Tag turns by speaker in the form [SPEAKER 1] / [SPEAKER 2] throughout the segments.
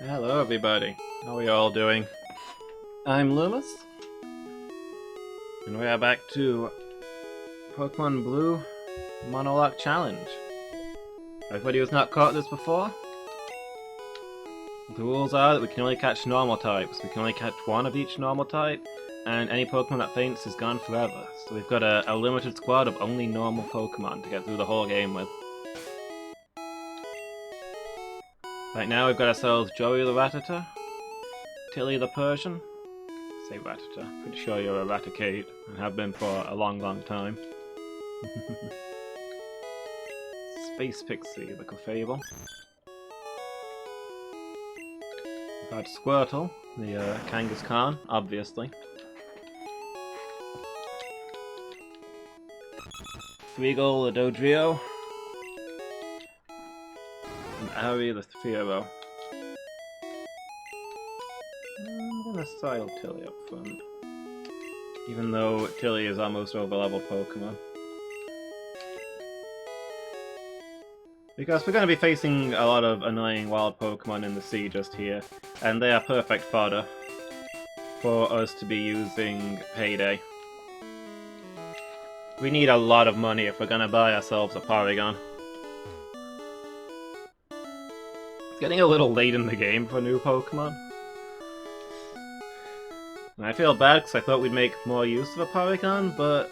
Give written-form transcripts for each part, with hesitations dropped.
[SPEAKER 1] Hello everybody, how are you all doing? I'm Loomis, and we are back to Pokémon Blue Monolocke Challenge. Everybody who's not caught this before, the rules are that we can only catch normal types. We can only catch one of each normal type, and any Pokemon that faints is gone forever. So we've got a limited squad of only normal Pokemon to get through the whole game with. Right now we've got ourselves Joey the Rattata, Tilly the Persian. I say Rattata, pretty sure you're a Raticate, and have been for a long time. Space Pixie, the Clefable. We've got Squirtle, the Kangaskhan, obviously. Threagle the Dodrio. And Ari the Fearow. I'm gonna style Tilly up front. Even though Tilly is almost over-leveled Pokemon. Because we're going to be facing a lot of annoying wild Pokemon in the sea just here, and they are perfect fodder for us to be using Payday. We need a lot of money if we're going to buy ourselves a Porygon. It's getting a little late in the game for new Pokemon. And I feel bad because I thought we'd make more use of a Porygon, but...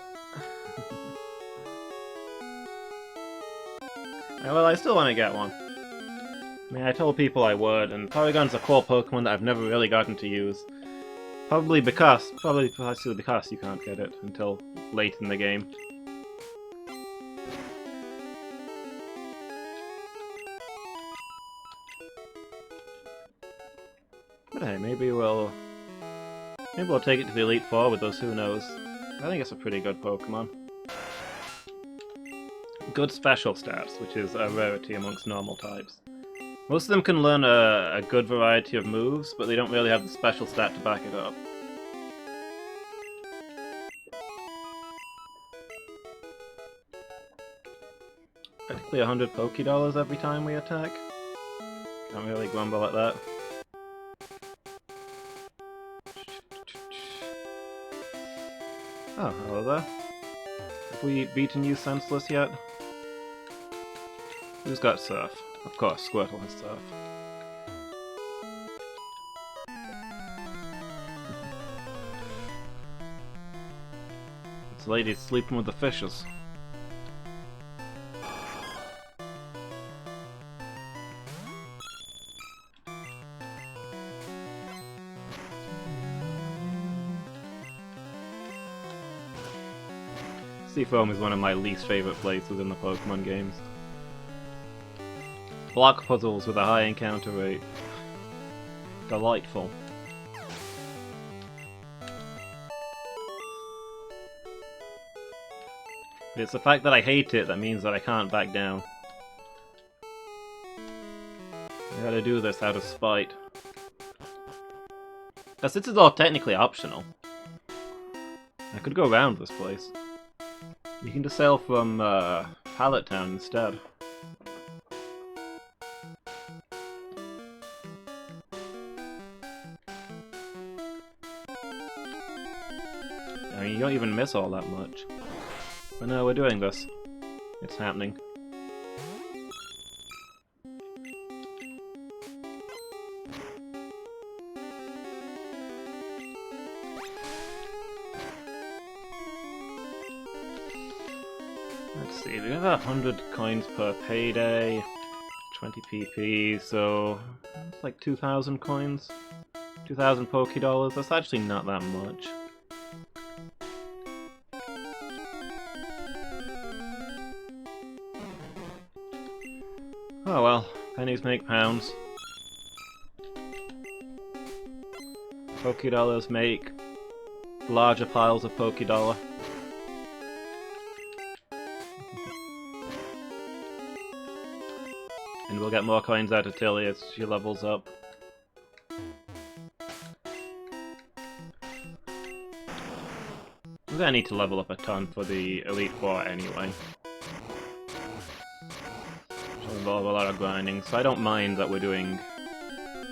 [SPEAKER 1] well, I still want to get one. I mean, I told people I would, and Porygon's a cool Pokemon that I've never really gotten to use. Probably because you can't get it until late in the game. But hey, maybe we'll take it to the Elite Four with those, who knows. I think it's a pretty good Pokemon. Good special stats, which is a rarity amongst normal types. Most of them can learn a good variety of moves, but they don't really have the special stat to back it up. Practically 100 Pokédollars every time we attack. Can't really grumble at that. Oh, hello there. Have we beaten you senseless yet? Who's got Surf? Of course, Squirtle has Surf. This lady's sleeping with the fishes. Seafoam is one of my least favourite places in the Pokemon games. Block puzzles with a high encounter rate. Delightful. It's the fact that I hate it that means that I can't back down. I gotta do this out of spite. Because this is all technically optional. I could go around this place. You can just sail from Pallet Town instead. I mean, you don't even miss all that much. But no, we're doing this. It's happening. Let's see, we have 100 coins per payday, 20 PP, so it's like 2,000 coins, 2,000 Pokédollars. That's actually not that much. Oh well, pennies make pounds. Pokédollars make larger piles of Pokédollar. And we'll get more coins out of Tilly as she levels up. We're gonna need to level up a ton for the Elite Four anyway. It'll involve a lot of grinding, so I don't mind that we're doing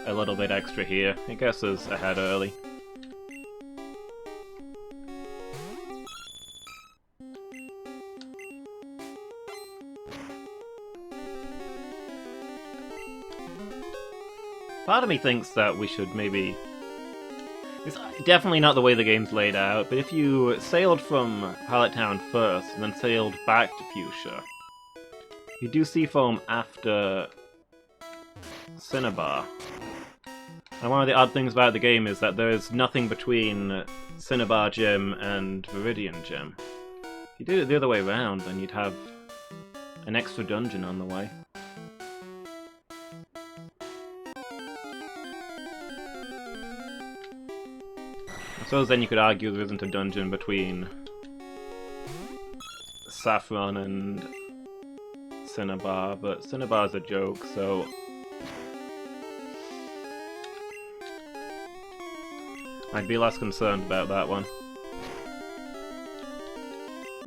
[SPEAKER 1] a little bit extra here. It gets us ahead early. Part of me thinks that we should maybe... It's definitely not the way the game's laid out, but if you sailed from Pallet Town first and then sailed back to Fuchsia, you do Seafoam after Cinnabar. And one of the odd things about the game is that there's nothing between Cinnabar Gym and Viridian Gym. If you did it the other way around, then you'd have an extra dungeon on the way. I suppose then you could argue there isn't a dungeon between Saffron and Cinnabar, but Cinnabar's a joke, so... I'd be less concerned about that one.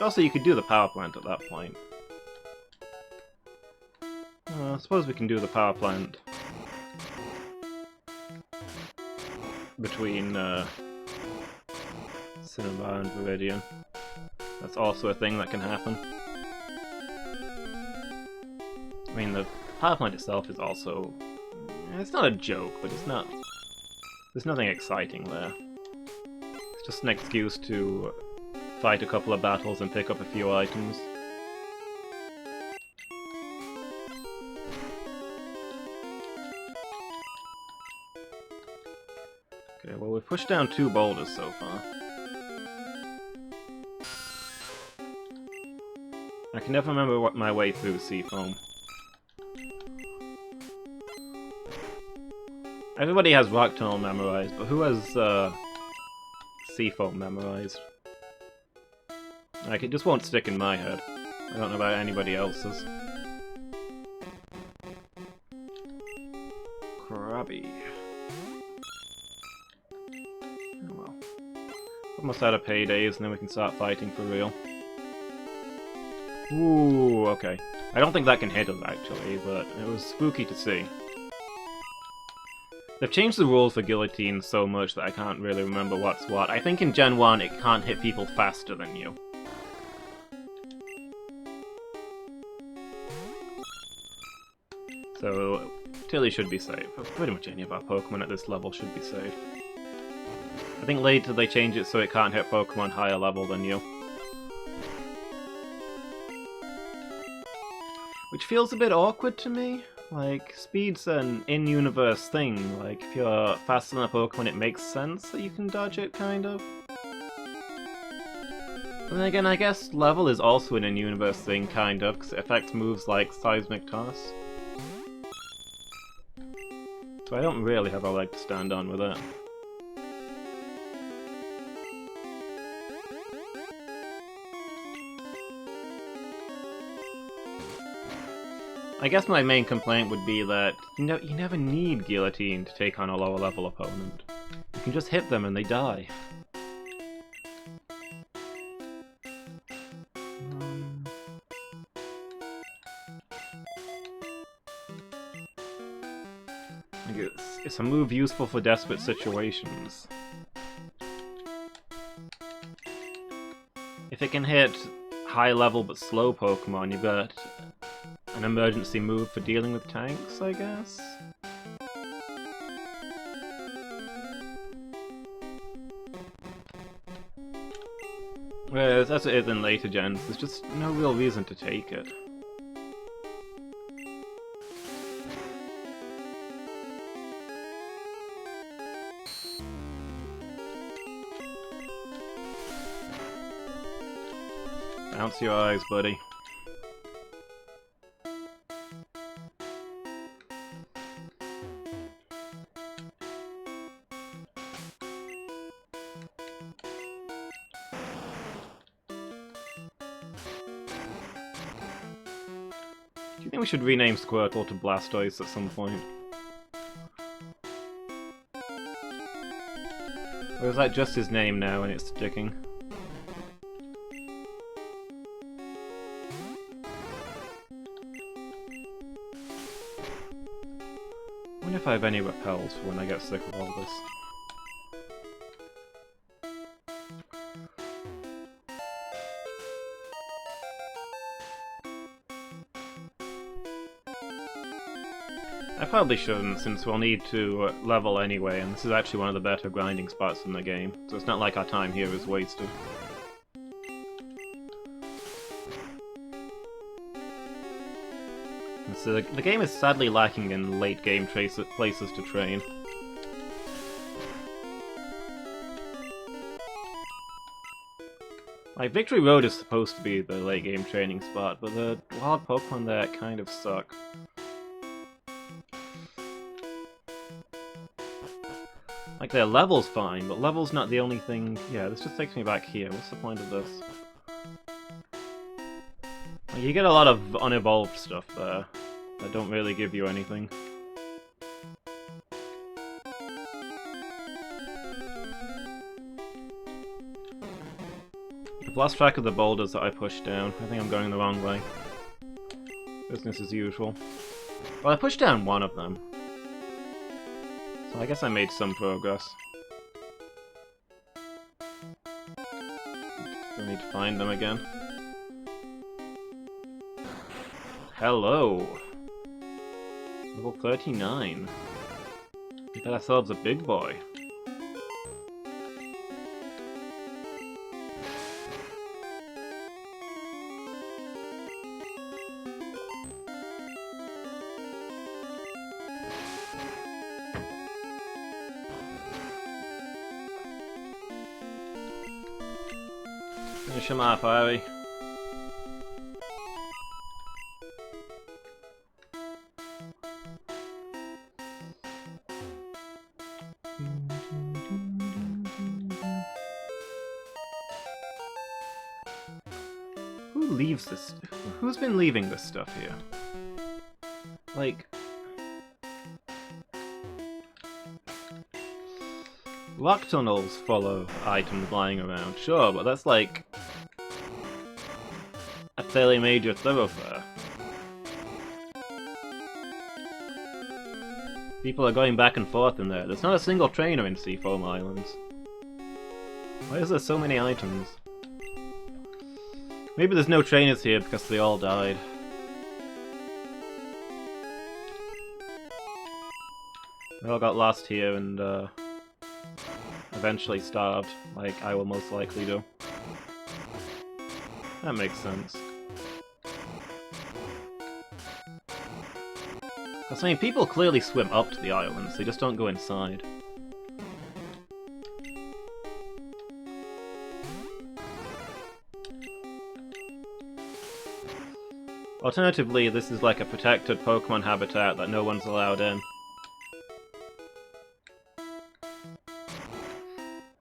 [SPEAKER 1] Also, you could do the power plant at that point. I suppose we can do the power plant between Cinnabar and Viridian. That's also a thing that can happen. I mean, the power plant itself is also... It's not a joke, but it's not... There's nothing exciting there. It's just an excuse to fight a couple of battles and pick up a few items. Okay, well we've pushed down 2 boulders so far. I can never remember what my way through Seafoam. Everybody has Rock Tunnel memorized, but who has Seafoam memorized? Like, it just won't stick in my head. I don't know about anybody else's. Krabby. Oh well. Almost out of paydays, and then we can start fighting for real. Ooh, okay. I don't think that can hit us, actually, but it was spooky to see. They've changed the rules for guillotine so much that I can't really remember what's what. I think in Gen 1 it can't hit people faster than you. So, Tilly should be safe. Pretty much any of our Pokemon at this level should be safe. I think later they change it so it can't hit Pokemon higher level than you. Which feels a bit awkward to me. Like, speed's an in-universe thing. Like, if you're faster than a Pokemon, it makes sense that you can dodge it, kind of. But then again, I guess level is also an in-universe thing, kind of, because it affects moves like Seismic Toss. So I don't really have a leg to stand on with it. I guess my main complaint would be that you never need Guillotine to take on a lower level opponent. You can just hit them and they die. It's a move useful for desperate situations. If it can hit high level but slow Pokemon, you've got an emergency move for dealing with tanks, I guess? Whereas, as it is in later gens, there's just no real reason to take it. Bounce your eyes, buddy. Do you think we should rename Squirtle to Blastoise at some point? Or is that just his name now and it's sticking? I wonder if if I have any repels for when I get sick of all this. I probably shouldn't, since we'll need to level anyway, and this is actually one of the better grinding spots in the game, so it's not like our time here is wasted. So the game is sadly lacking in late game places to train. Like, Victory Road is supposed to be the late game training spot, but the wild Pokemon there kind of suck. Like, their level's fine, but level's not the only thing... Yeah, this just takes me back here. What's the point of this? Like, you get a lot of unevolved stuff there that don't really give you anything. I've lost track of the boulders that I pushed down. I think I'm going the wrong way. Business as usual. Well, I pushed down one of them. So I guess I made some progress. Still need to find them again. Hello! Level 39. We got ourselves a big boy. Finish him off, Harry. Who leaves this? Who's been leaving this stuff here? Like... Rock tunnels full of items lying around, sure, but that's like... a fairly major thoroughfare. People are going back and forth in there. There's not a single trainer in Seafoam Islands. Why is there so many items? Maybe there's no trainers here because they all died. They all got lost here and eventually starved, like I will most likely do. That makes sense. Because, I mean, people clearly swim up to the islands, they just don't go inside. Alternatively, this is like a protected Pokemon habitat that no one's allowed in.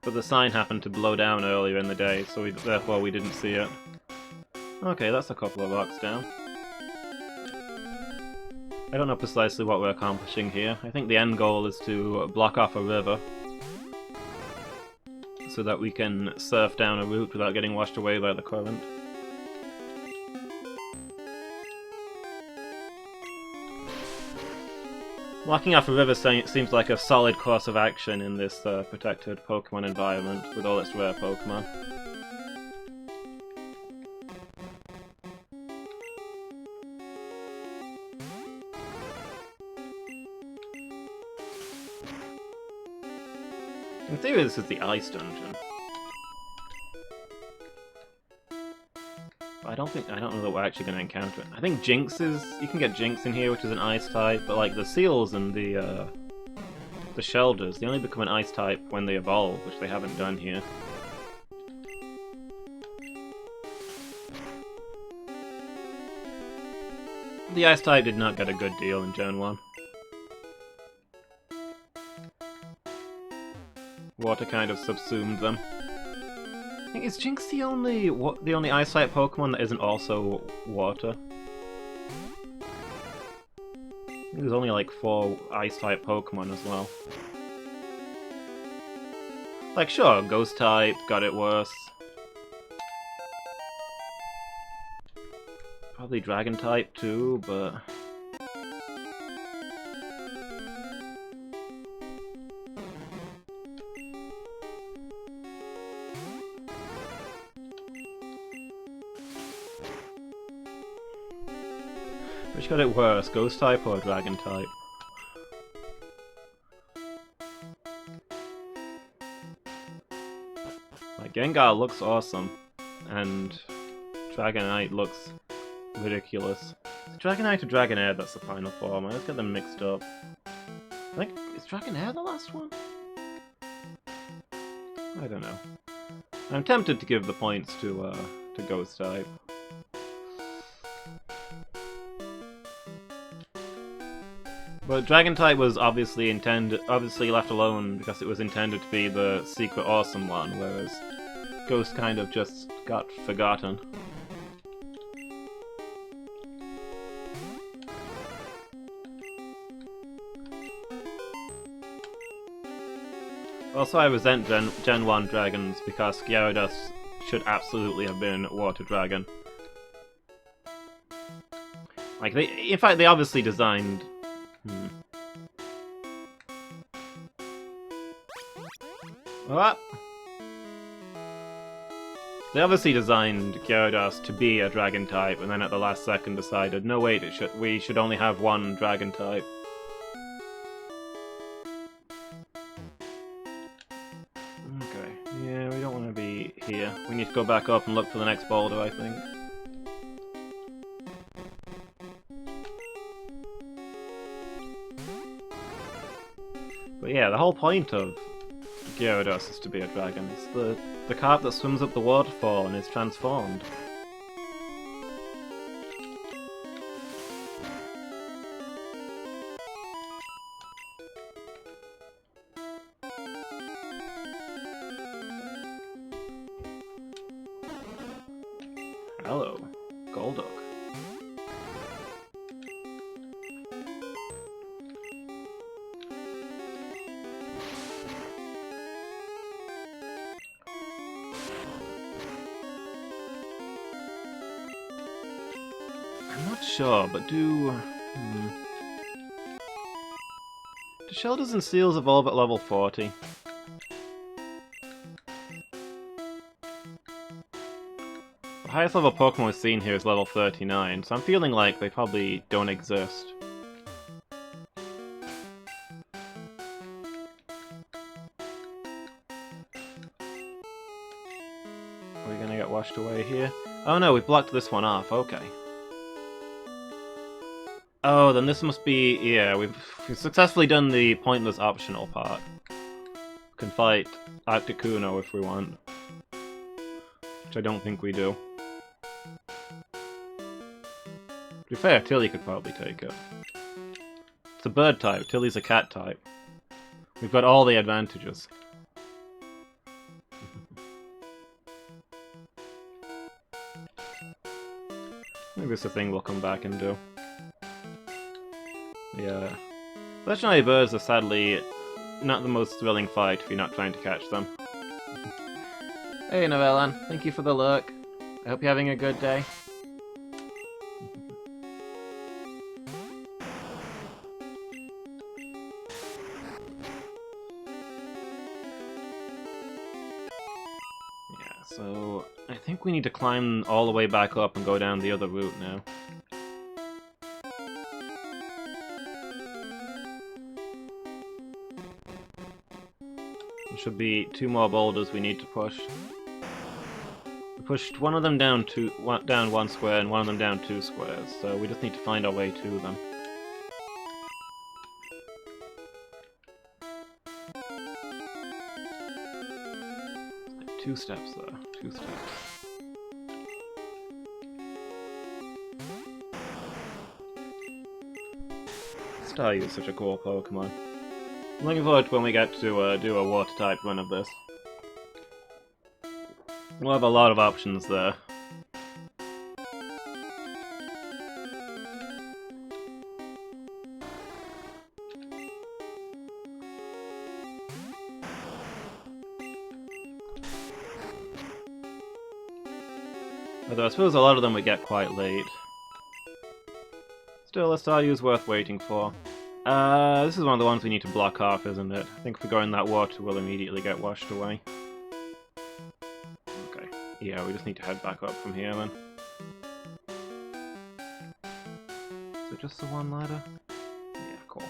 [SPEAKER 1] But the sign happened to blow down earlier in the day, so therefore we didn't see it. Okay, that's a couple of rocks down. I don't know precisely what we're accomplishing here. I think the end goal is to block off a river so that we can surf down a route without getting washed away by the current. Blocking off a river seems like a solid course of action in this protected Pokemon environment with all its rare Pokemon. In theory, this is the Ice Dungeon. I don't know that we're actually going to encounter it. I think Jinx is... You can get Jinx in here, which is an Ice type, but like the Seals and the Shelders, they only become an Ice type when they evolve, which they haven't done here. The Ice type did not get a good deal in Gen 1. Water kind of subsumed them. I think, is Jinx the only Ice-type Pokemon that isn't also water? I think there's only like 4 Ice-type Pokemon as well. Like, sure, Ghost-type got it worse. Probably Dragon-type too, but... Which got it worse, Ghost type or Dragon type? Like, Gengar looks awesome, and Dragonite looks ridiculous. Is Dragonite or Dragonair that's the final form? I always get them mixed up. I think, is Dragonair the last one? I don't know. I'm tempted to give the points to Ghost type. But Dragon type was obviously left alone because it was intended to be the secret awesome one, whereas Ghost kind of just got forgotten. Also, I resent Gen 1 dragons because Gyarados should absolutely have been Water Dragon. Like, in fact, they obviously designed... What? They obviously designed Gyarados to be a Dragon type, and then at the last second decided, no wait, we should only have one Dragon type. Okay, yeah, we don't want to be here. We need to go back up and look for the next boulder, I think. But yeah, the whole point of Gyarados is to be a dragon. It's the carp that swims up the waterfall and is transformed. Hello, Golduck. I'm not sure, but do Shelters and Seals evolve at level 40? The highest level Pokemon we've seen here is level 39, so I'm feeling like they probably don't exist. Are we gonna get washed away here? Oh no, we blocked this one off, okay. Oh, then this must be... yeah, we've successfully done the pointless optional part. We can fight Articuno if we want. Which I don't think we do. To be fair, Tilly could probably take it. It's a bird type, Tilly's a cat type. We've got all the advantages. Maybe it's a thing we'll come back and do. Yeah. Legendary birds are sadly not the most thrilling fight if you're not trying to catch them. Hey Novellan, thank you for the look. I hope you're having a good day. Yeah, so I think we need to climb all the way back up and go down the other route now. There should be 2 more boulders we need to push. We pushed one of them down down 1 square and one of them down 2 squares, so we just need to find our way to them. 2 steps there, 2 steps. Staryu is such a cool Pokemon. I'm looking forward to when we get to do a water-type run of this. We'll have a lot of options there. Although I suppose a lot of them would get quite late. Still, a Staryu's worth waiting for. This is one of the ones we need to block off, isn't it? I think if we go in that water, we'll immediately get washed away. Okay. Yeah, we just need to head back up from here, then. So it just the one ladder? Yeah, cool.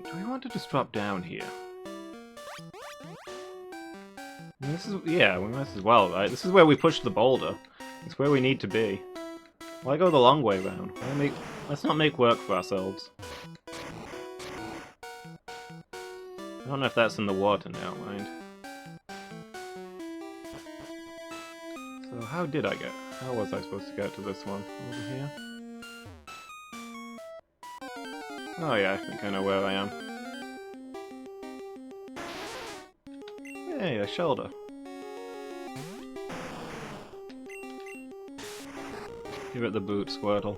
[SPEAKER 1] Do we want to just drop down here? This is, yeah, we might as well, right? This is where we push the boulder. It's where we need to be. Why go the long way round? Let's not make work for ourselves. I don't know if that's in the water now, mind. So how was I supposed to get to this one? Over here? Oh yeah, I think I know where I am. Hey, a shoulder. Give it the boot, Squirtle.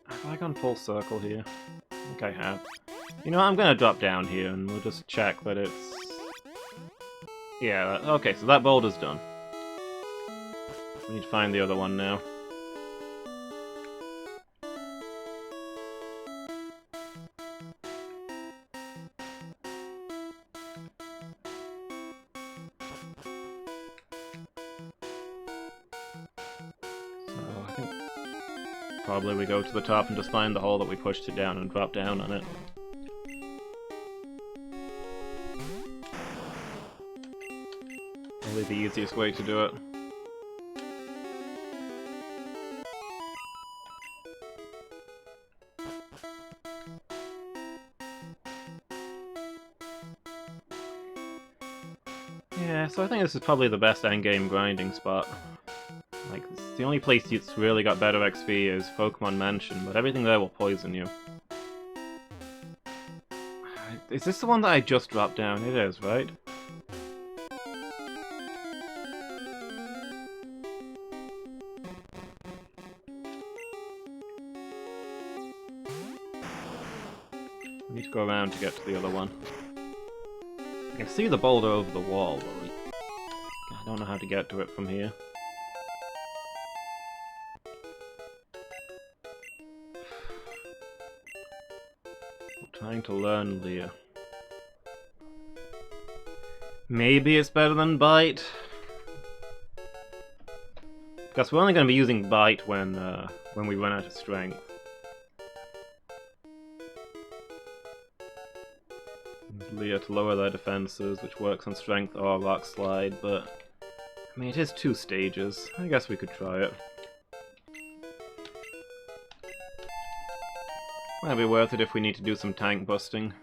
[SPEAKER 1] Have I gone full circle here? I think I have. You know what, I'm gonna drop down here and we'll just check that it's... Yeah, okay, so that boulder's done. We need to find the other one now. So I think probably we go to the top and just find the hole that we pushed it down and drop down on it. Probably the easiest way to do it. Yeah, so I think this is probably the best endgame grinding spot. Like, the only place it's really got better XP is Pokémon Mansion, but everything there will poison you. Is this the one that I just dropped down? It is, right? I need to go around to get to the other one. I can see the boulder over the wall, but I don't know how to get to it from here. I'm trying to learn Leer. Maybe it's better than Bite? Because we're only going to be using Bite when we run out of strength. Leer to lower their defenses, which works on strength or rock slide, but I mean, it is 2 stages. I guess we could try it. Might be worth it if we need to do some tank busting.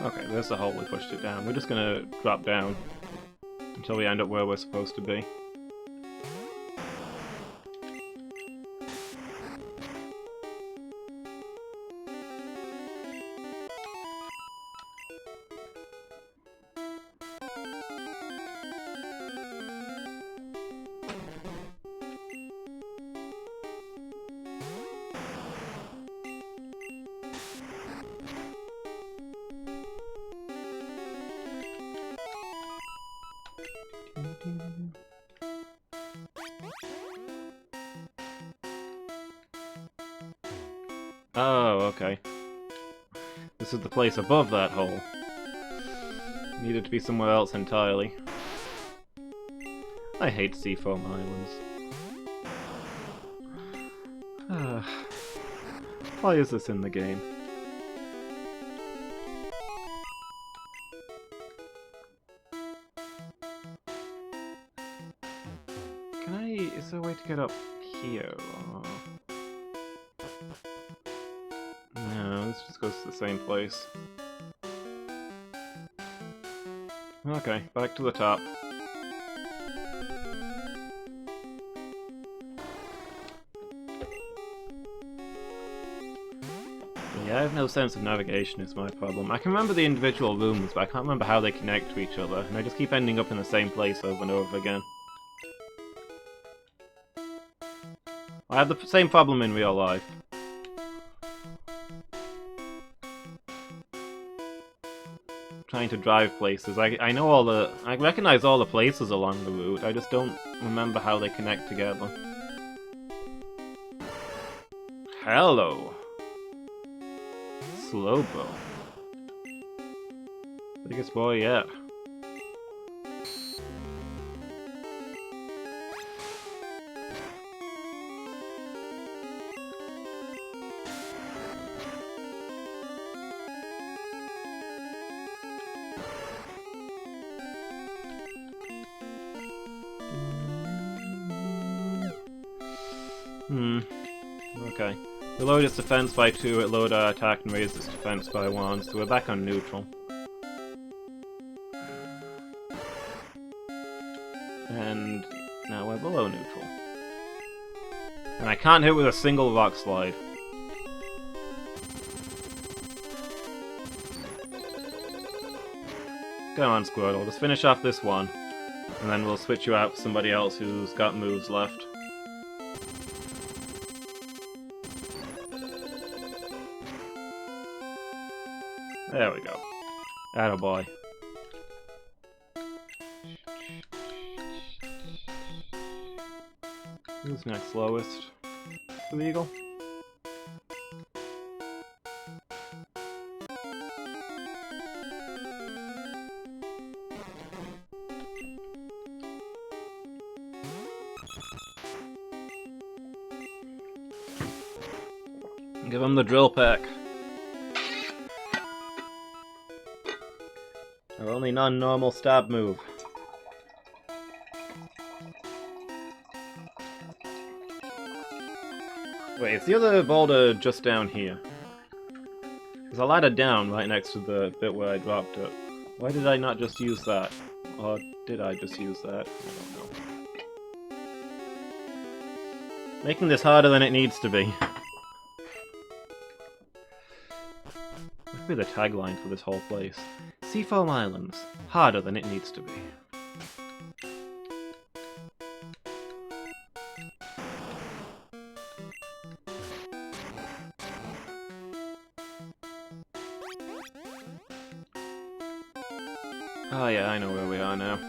[SPEAKER 1] Okay, there's the hole we pushed it down. We're just gonna drop down until we end up where we're supposed to be. Oh, okay. This is the place above that hole. Needed to be somewhere else entirely. I hate Seafoam Islands. Why is this in the game? Is there a way to get up here? No, this just goes to the same place. Okay, back to the top. Yeah, I have no sense of navigation is my problem. I can remember the individual rooms, but I can't remember how they connect to each other, and I just keep ending up in the same place over and over again. I have the same problem in real life. Trying to drive places. I know all the... I recognize all the places along the route, I just don't remember how they connect together. Hello! Slowbro. Biggest boy yet. Okay. We lowered its defense by 2, it lowered our attack and raised its defense by 1, so we're back on neutral. And now we're below neutral. And I can't hit with a single rock slide. Come on, Squirtle, just finish off this one. And then we'll switch you out for somebody else who's got moves left. There we go. Attaboy. Who's next lowest? The eagle? Give him the drill pack. Our only non-normal stab move. Wait, is the other boulder just down here? There's a ladder down right next to the bit where I dropped it. Why did I not just use that? Or did I just use that? I don't know. Making this harder than it needs to be. What could be the tagline for this whole place? Seafoam Islands. Harder than it needs to be. Oh yeah, I know where we are now.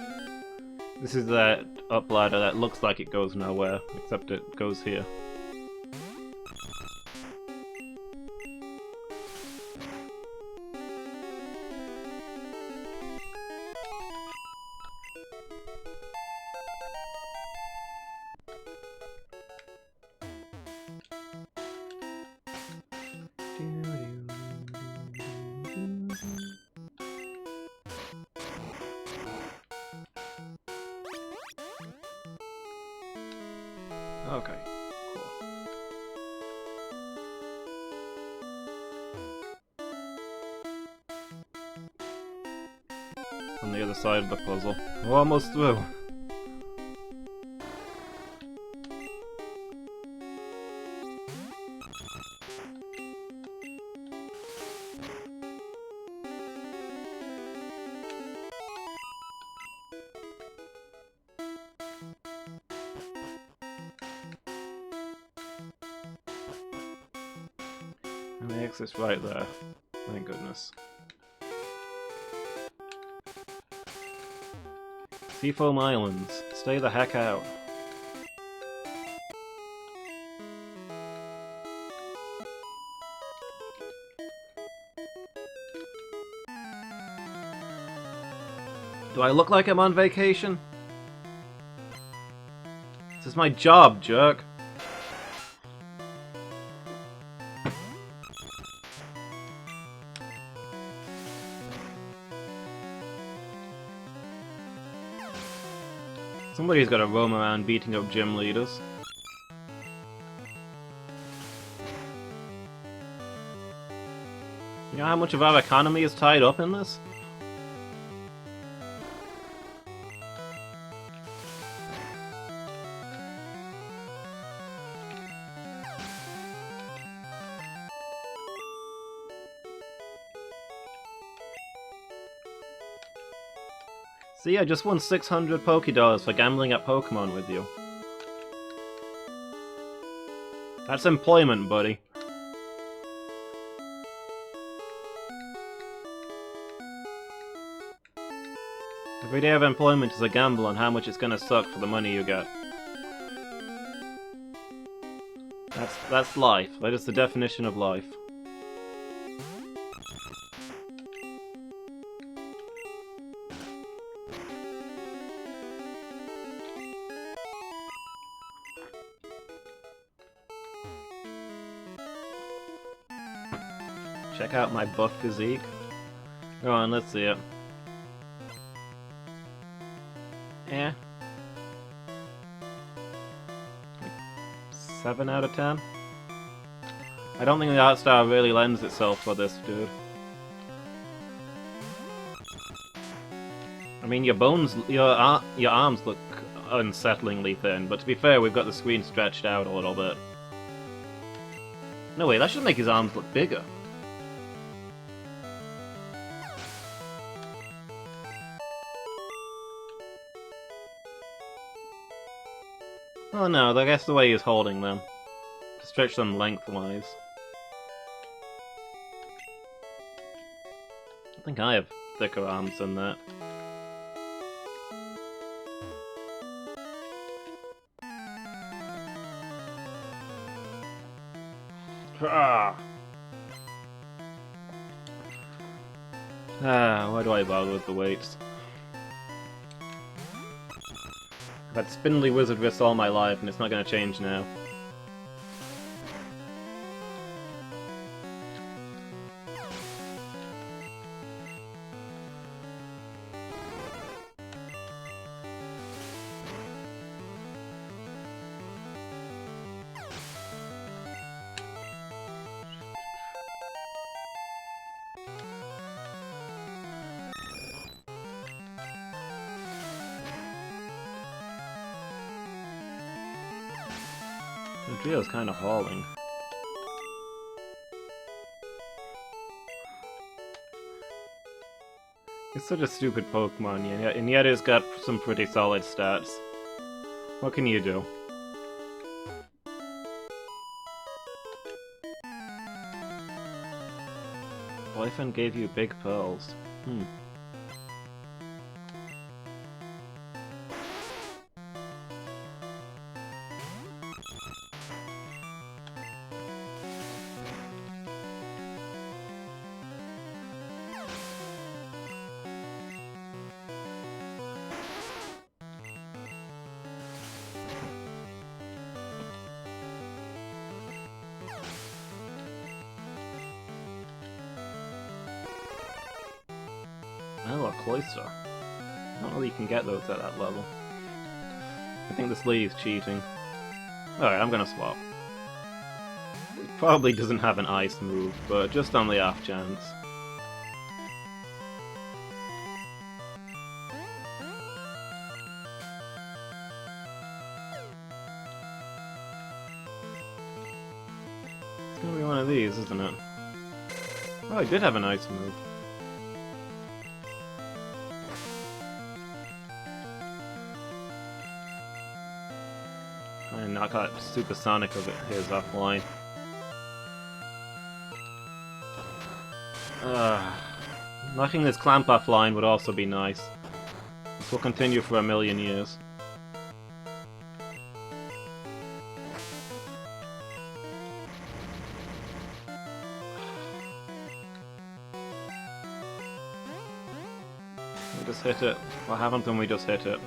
[SPEAKER 1] This is that up ladder that looks like it goes nowhere, except it goes here. Okay, cool. On the other side of the puzzle. We're almost through. And the exit's right there. Thank goodness. Seafoam Islands. Stay the heck out. Do I look like I'm on vacation? This is my job, jerk. Somebody's gotta roam around beating up gym leaders. You know how much of our economy is tied up in this? See, I just won 600 Pokédollars for gambling at Pokemon with you. That's employment, buddy. Every day of employment is a gamble on how much it's gonna suck for the money you get. That's life. That is the definition of life. Check out my buff physique. Go on, let's see it. Eh. Like 7 out of 10? I don't think the art style really lends itself for this, dude. I mean, your bones, your arms look unsettlingly thin, but to be fair, we've got the screen stretched out a little bit. No, wait, that should make his arms look bigger. Oh no, I guess the way he's holding them. To stretch them lengthwise. I think I have thicker arms than that. Why do I bother with the weights? I've had spindly wizard wrists all my life, and it's not going to change now. The trio's kind of hauling. It's such a stupid Pokemon, and yet it's got some pretty solid stats. What can you do? Boyfriend gave you big pearls. Oh, a cloister. I don't know that you can get those at that level. I think this lady's cheating. Alright, I'm gonna swap. It probably doesn't have an ice move, but just on the off chance. It's gonna be one of these, isn't it? Oh, it did have an ice move. And knock out Supersonic of his offline. Knocking this Clamp offline would also be nice. This will continue for a million years. We just hit it. What happens when we just hit it?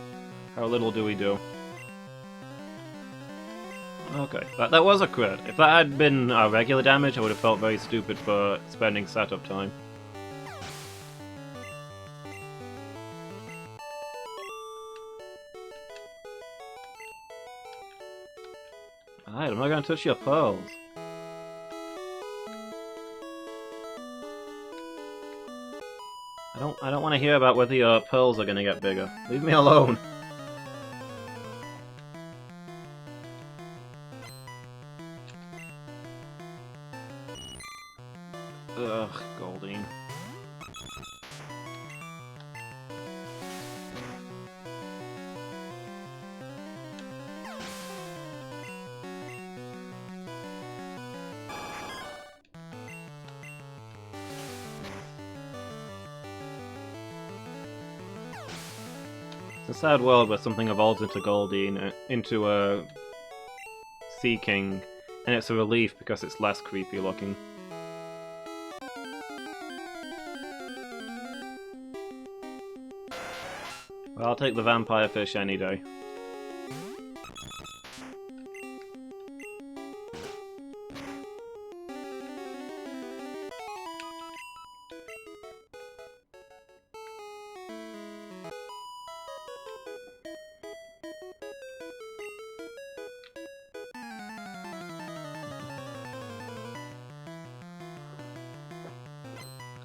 [SPEAKER 1] How little do we do? Okay, that was a crit. If that had been regular damage, I would have felt very stupid for spending setup time. Alright, I'm not gonna touch your pearls. I don't want to hear about whether your pearls are gonna get bigger. Leave me alone. Ugh, Goldine. It's a sad world where something evolves into Goldine, into a Sea King, and it's a relief because it's less creepy looking. Well, I'll take the vampire fish any day.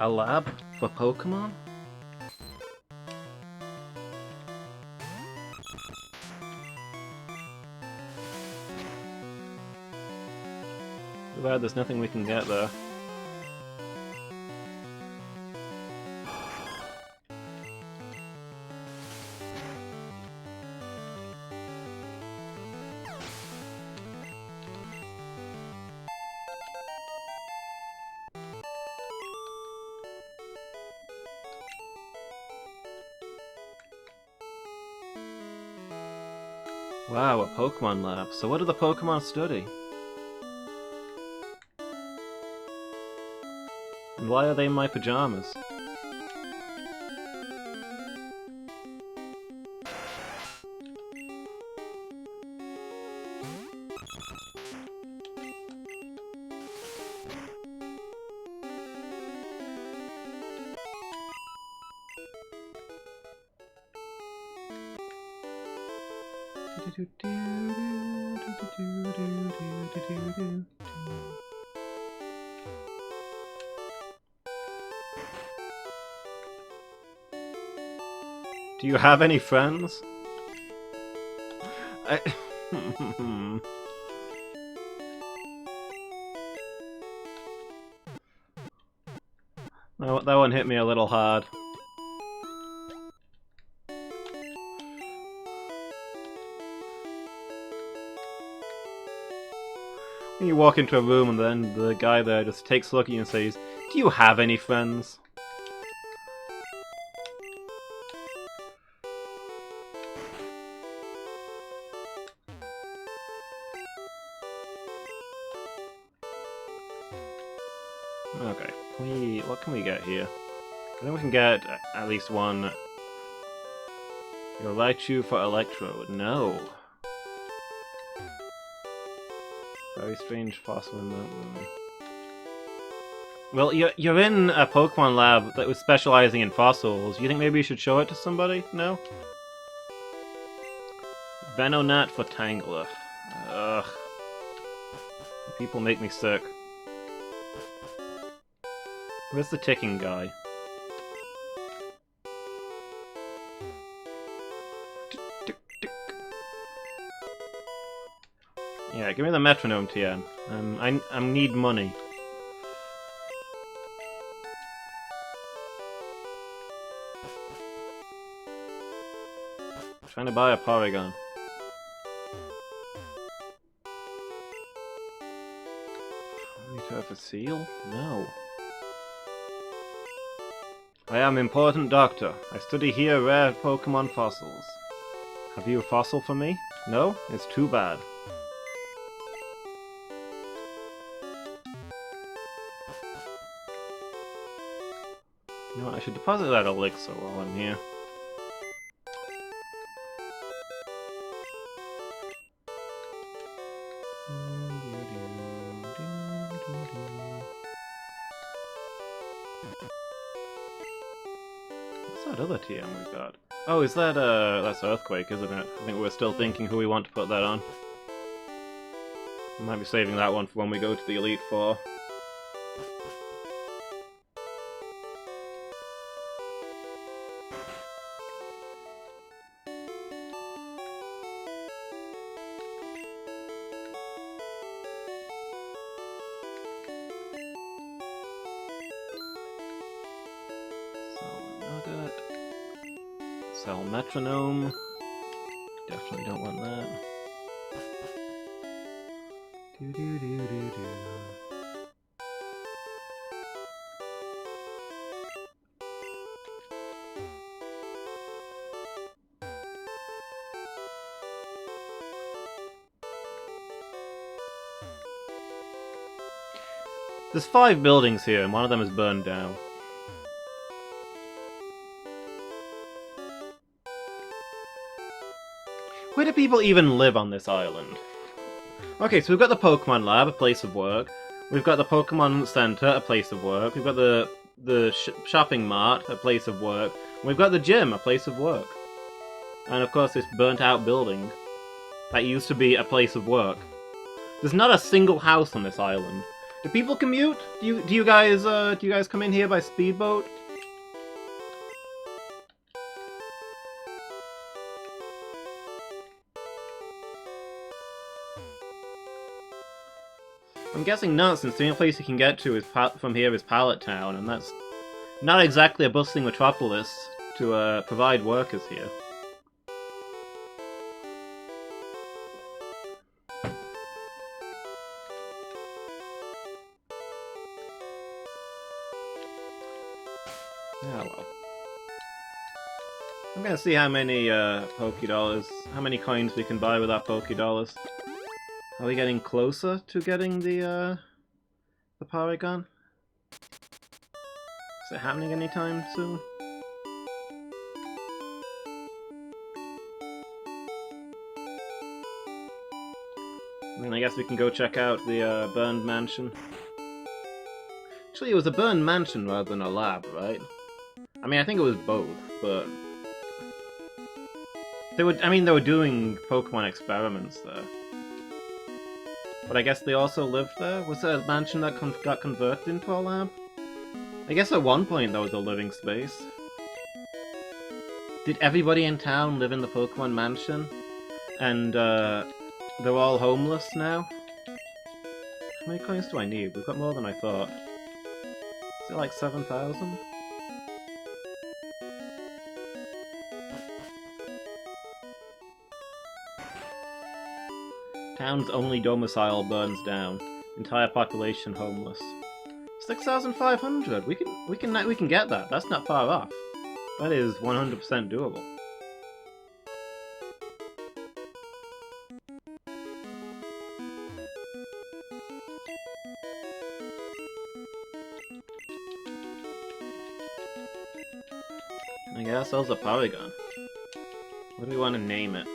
[SPEAKER 1] A lab for Pokémon? Too bad there's nothing we can get there. Wow, a Pokemon lab. So what do the Pokemon study? And why are they in my pajamas? Do you have any friends? That one hit me a little hard. When you walk into a room and then the guy there just takes a look at you and says, "Do you have any friends?" Okay, what can we get here? I think we can get at least one. Your Raichu for Electrode. No. Very strange fossil in that room. Well, you're in a Pokemon lab that was specializing in fossils. You think maybe you should show it to somebody? No? Venonat for Tangler. Ugh. People make me sick. Where's the ticking guy? Yeah, give me the metronome, Tien. I need money. I'm trying to buy a Porygon. Need to have a seal? No. I am important doctor. I study here rare Pokemon fossils. Have you a fossil for me? No? It's too bad. You know what, I should deposit that elixir while I'm here. What other TM we've got? Oh, is that, that's Earthquake, isn't it? I think we're still thinking who we want to put that on. We might be saving that one for when we go to the Elite Four. Sell Metronome. Definitely don't want that. There's 5 buildings here, and one of them is burned down. Where do people even live on this island? Okay, so we've got the Pokemon Lab, a place of work. We've got the Pokemon Center, a place of work. We've got the shopping mart, a place of work. We've got the gym, a place of work. And of course this burnt-out building that used to be a place of work. There's not a single house on this island. Do people commute? Do you guys come in here by speedboat? I'm guessing not, since the only place you can get to is from here is Pallet Town, and that's not exactly a bustling metropolis to provide workers here. Yeah, well. I'm gonna see how many Pokédollars, how many coins we can buy with our Pokédollars. Are we getting closer to getting the Porygon? Is it happening anytime soon? Then I guess we can go check out the burned mansion. Actually, it was a burned mansion rather than a lab, right? I mean, I think it was both, but they were doing Pokemon experiments there. But I guess they also lived there? Was there a mansion that got converted into a lab? I guess at one point that was a living space. Did everybody in town live in the Pokemon mansion? And they're all homeless now? How many coins do I need? We've got more than I thought. Is it like 7,000? Town's only domicile burns down. Entire population homeless. 6,500. We can get that. That's not far off. That is 100% doable. I guess that's a Porygon. What do we want to name it?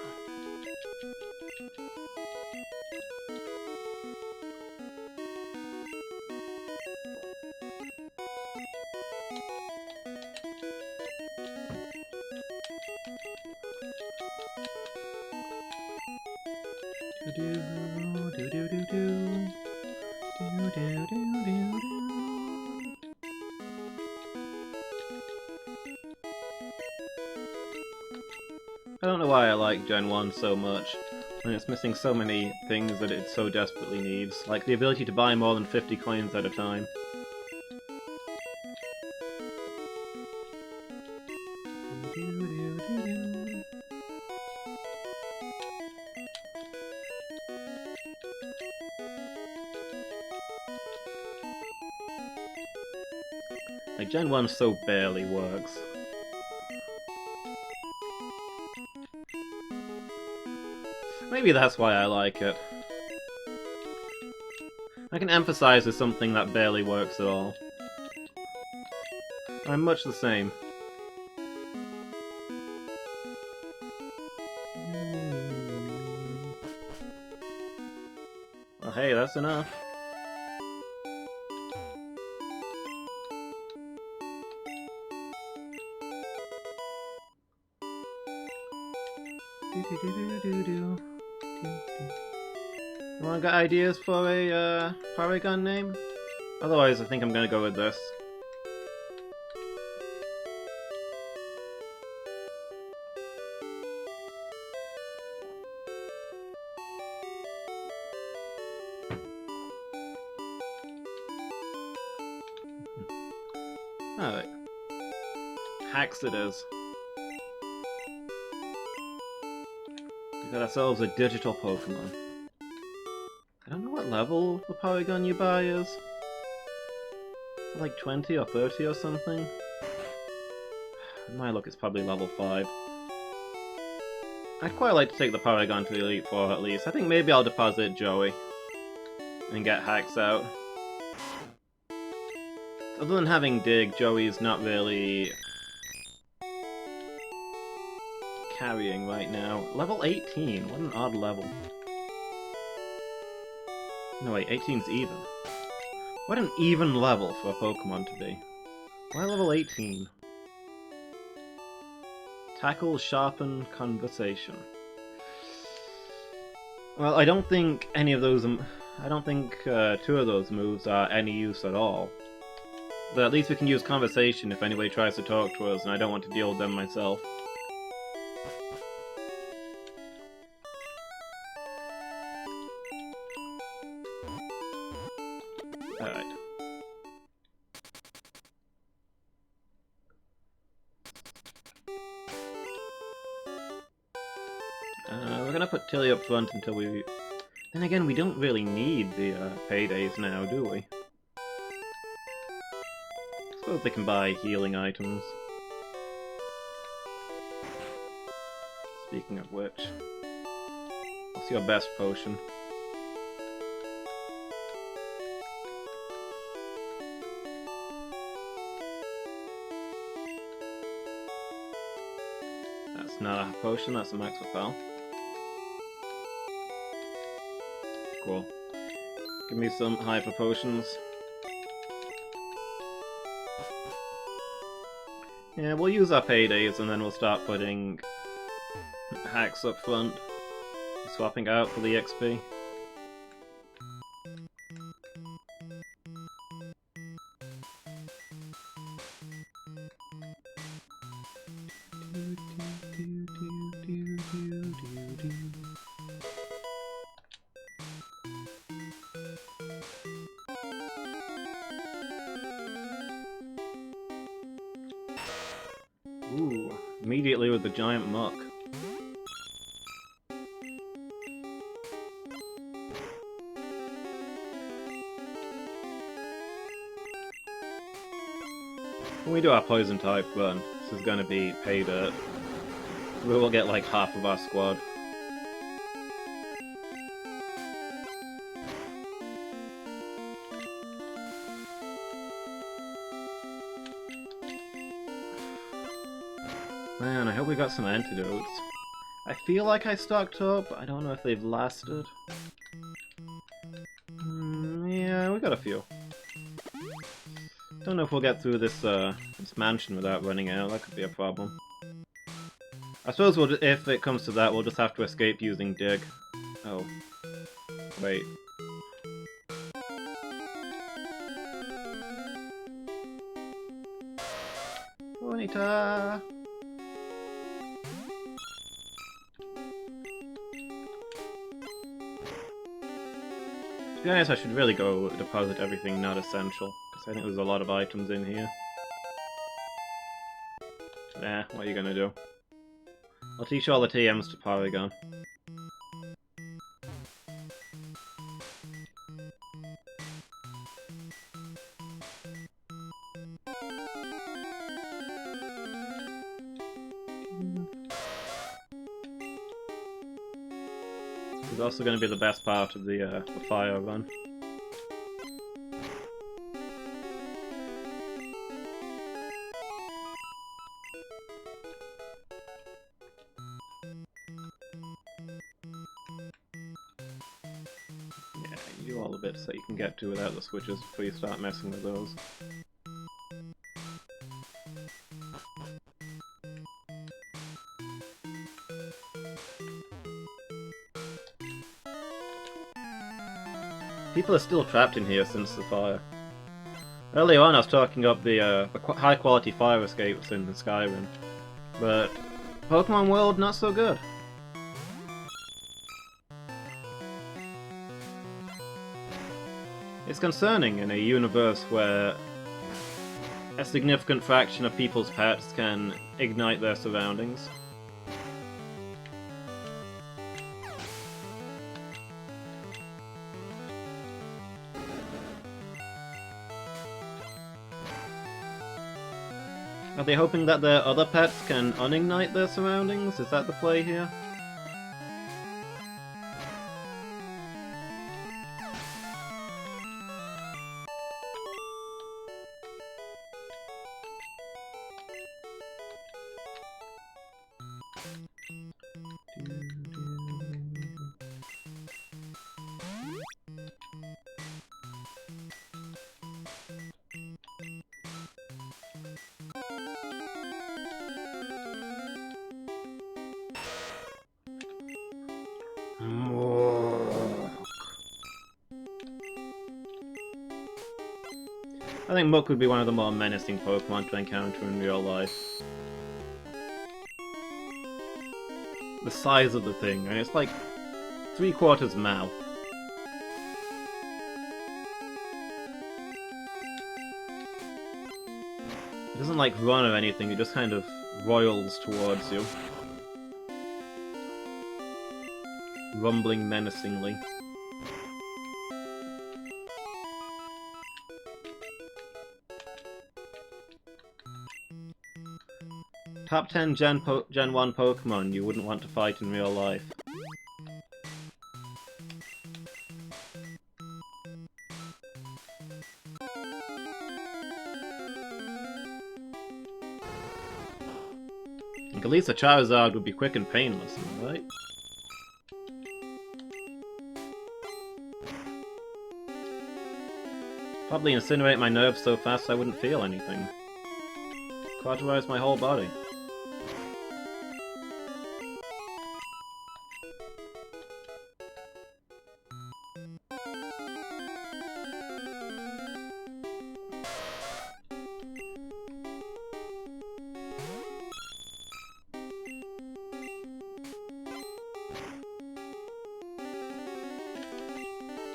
[SPEAKER 1] I don't know why I like Gen 1 so much, and it's missing so many things that it so desperately needs, like the ability to buy more than 50 coins at a time. Like, Gen 1 so barely works. Maybe that's why I like it. I can emphasize with something that barely works at all. I'm much the same. Well, hey, that's enough. Anyone got ideas for a Porygon name? Otherwise, I think I'm gonna go with this. Alright. Hacks it is. We got ourselves a digital Pokemon. I don't know what level the Porygon you buy is. Is it like 20 or 30 or something? In my look, it's probably level 5. I'd quite like to take the Porygon to the Elite Four at least. I think maybe I'll deposit Joey and get Hacks out. Other than having Dig, Joey's not really carrying right now. Level 18, what an odd level. No wait, 18's even. What an even level for a Pokemon to be. Why level 18? Tackle, Sharpen, Conversation. Well, I don't think any of those... I don't think 2 of those moves are any use at all. But at least we can use Conversation if anybody tries to talk to us, and I don't want to deal with them myself. Alright. We're gonna put Tilly up front until we... Then again, we don't really need the paydays now, do we? I suppose they can buy healing items. Speaking of which... What's your best potion? That's not a potion, that's a max repel. Cool. Give me some hyper potions. Yeah, we'll use our paydays and then we'll start putting hacks up front. Swapping out for the XP. Ooh, immediately with the giant muck. When we do our poison type run, this is gonna be pay dirt. We will get like half of our squad. Man, I hope we got some antidotes. I feel like I stocked up, but I don't know if they've lasted. Yeah, we got a few. Don't know if we'll get through this this mansion without running out. That could be a problem. I suppose if it comes to that, we'll just have to escape using Dig. Oh. Wait. Bonita! To be honest, I should really go deposit everything not essential, because I think there's a lot of items in here. Nah, what are you gonna do? I'll teach all the TMs to Porygon. This is also going to be the best part of the fire run. Yeah, you do all the bits that you can get to without the switches before you start messing with those. People are still trapped in here since the fire. Earlier on I was talking up the high quality fire escapes in Skyrim, but Pokemon World not so good. It's concerning in a universe where a significant fraction of people's pets can ignite their surroundings. Are they hoping that their other pets can unignite their surroundings? Is that the play here? I think Muk would be one of the more menacing Pokemon to encounter in real life. The size of the thing, and it's like 3/4 mouth. It doesn't like run or anything, it just kind of roils towards you. Rumbling menacingly. Top 10 Gen 1 Pokemon you wouldn't want to fight in real life. At least a Charizard would be quick and painless, right? Probably incinerate my nerves so fast I wouldn't feel anything. Cauterize my whole body.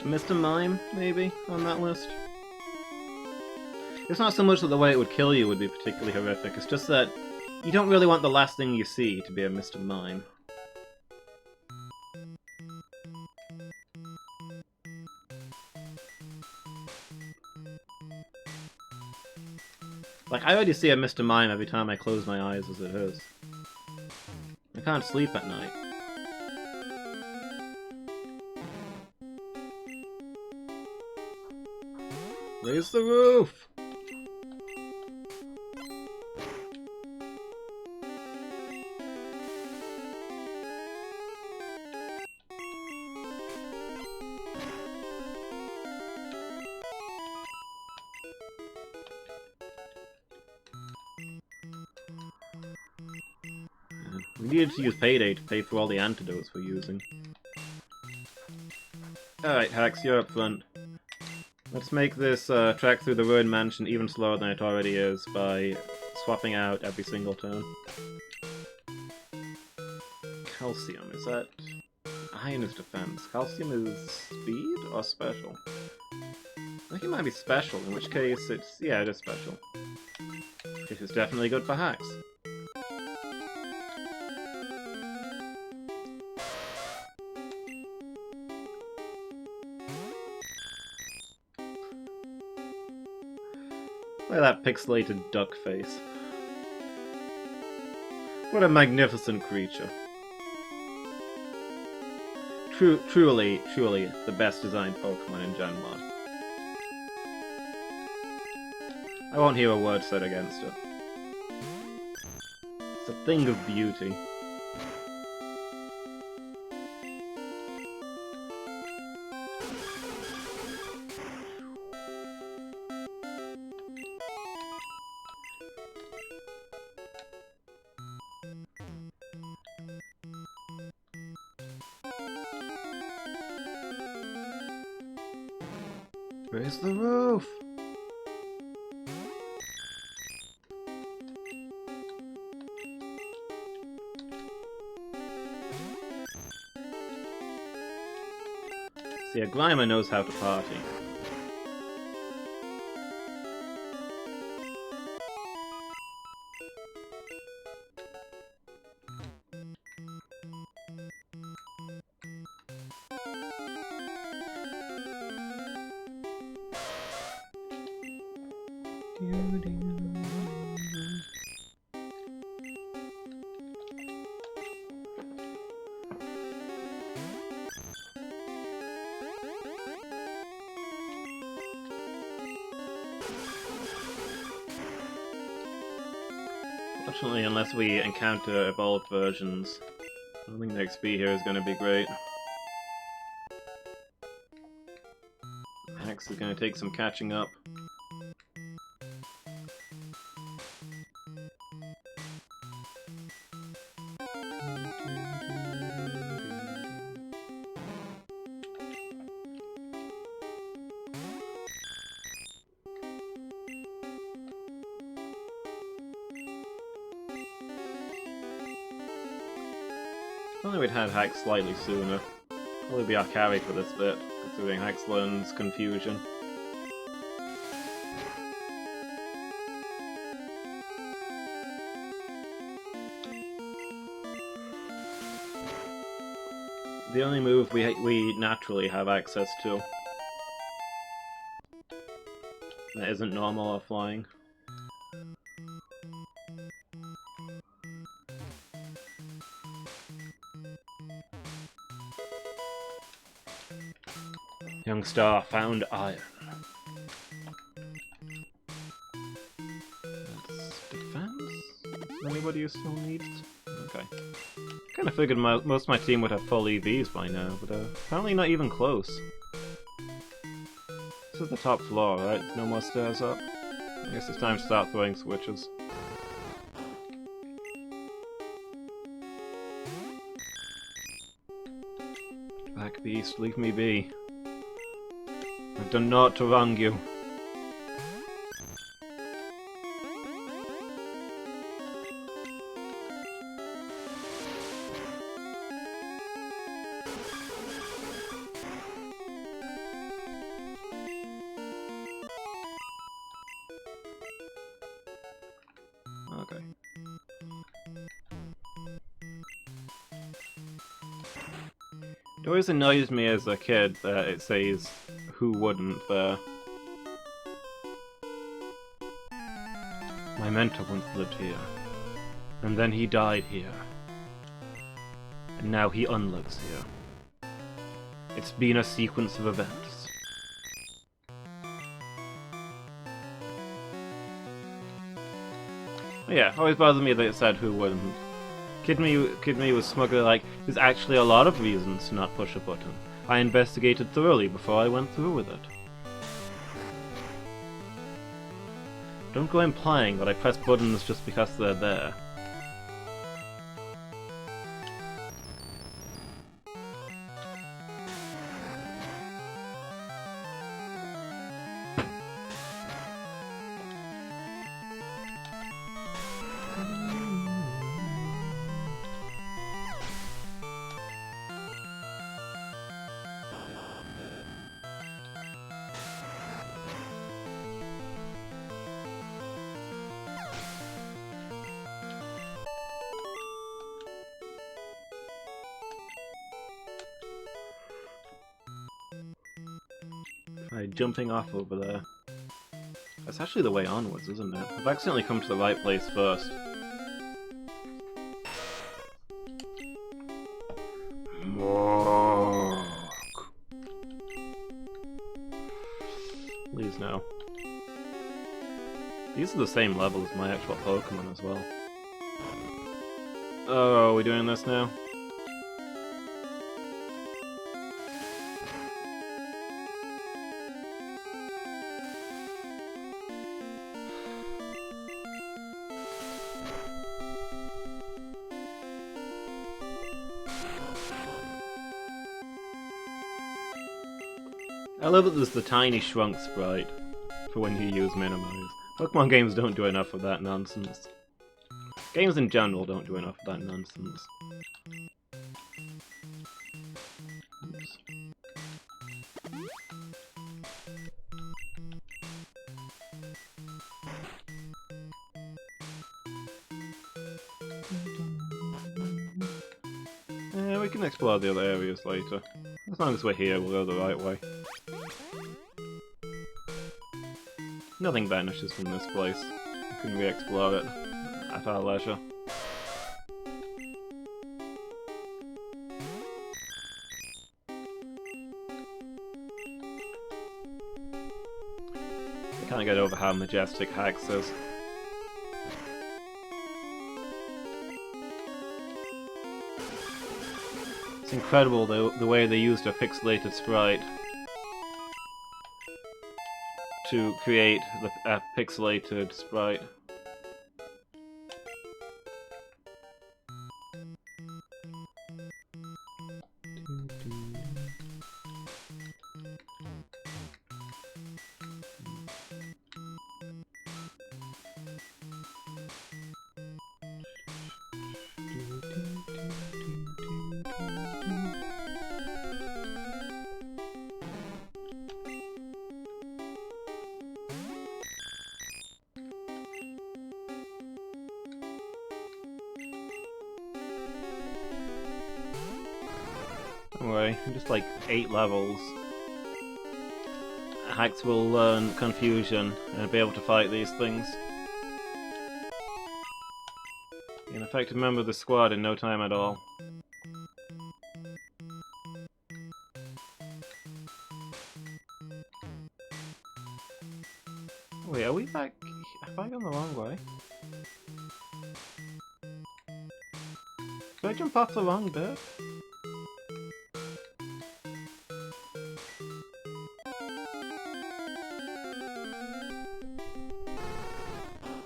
[SPEAKER 1] Mr. Mime, maybe, on that list? It's not so much that the way it would kill you would be particularly horrific, it's just that you don't really want the last thing you see to be a Mr. Mime. Like, I already see a Mr. Mime every time I close my eyes as it is. I can't sleep at night. Raise the roof! We needed to use Payday to pay for all the antidotes we're using. Alright, Hax, you're up front. Let's make this trek through the Ruined Mansion even slower than it already is by swapping out every single turn. Calcium, is that... Iron is defense. Calcium is speed or special? I think it might be special, in which case it's... yeah, it is special. This is definitely good for Hax. Look at that pixelated duck face. What a magnificent creature. Truly the best designed Pokemon in Gen 1. I won't hear a word said against it. It's a thing of beauty. Raise the roof! See, a Glyma knows how to party. Fortunately, unless we encounter evolved versions, I don't think the XP here is going to be great. Max is going to take some catching up. If only we'd had Hax slightly sooner. Probably be our carry for this bit, considering Hax learns Confusion. The only move we naturally have access to that isn't normal or flying. Youngster found iron. That's defense? Anybody who still needs? Okay. Kinda figured most of my team would have full EVs by now, but apparently not even close. This is the top floor, right? No more stairs up? I guess it's time to start throwing switches. Black Beast, leave me be. I've done naught to wrong you. Okay. It always annoys me as a kid that it says, who wouldn't there. My mentor once lived here, and then he died here. And now he unlives here. It's been a sequence of events. Yeah, always bothers me that it said who wouldn't. Kid me was smugly like, there's actually a lot of reasons to not push a button. I investigated thoroughly before I went through with it. Don't go implying that I press buttons just because they're there. Try jumping off over there. That's actually the way onwards, isn't it? I've accidentally come to the right place first. Please no. These are the same level as my actual Pokemon as well. Oh, are we doing this now? I love that there's the tiny shrunk sprite for when you use minimize. Pokemon games don't do enough of that nonsense. Games in general don't do enough of that nonsense. Oops. Yeah, we can explore the other areas later. As long as we're here, we'll go the right way. Nothing vanishes from this place. We can re-explore it at our leisure. I can't get over how majestic Hax is. It's incredible the way they used a pixelated sprite to create a pixelated sprite. Don't worry, in just like 8 levels, Hax will learn Confusion and be able to fight these things. Be an effective member of the squad in no time at all. Wait, are we back? Have I gone the wrong way? Did I jump off the wrong bit?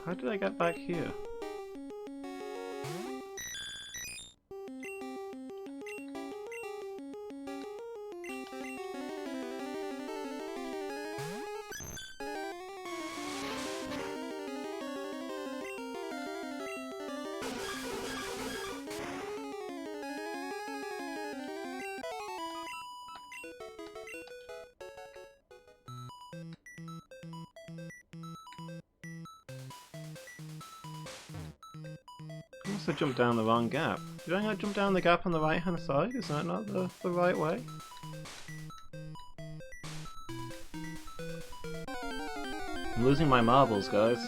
[SPEAKER 1] How did I get back here? I must have jumped down the wrong gap. Did I not jump down the gap on the right hand side? Is that not the right way? I'm losing my marbles, guys.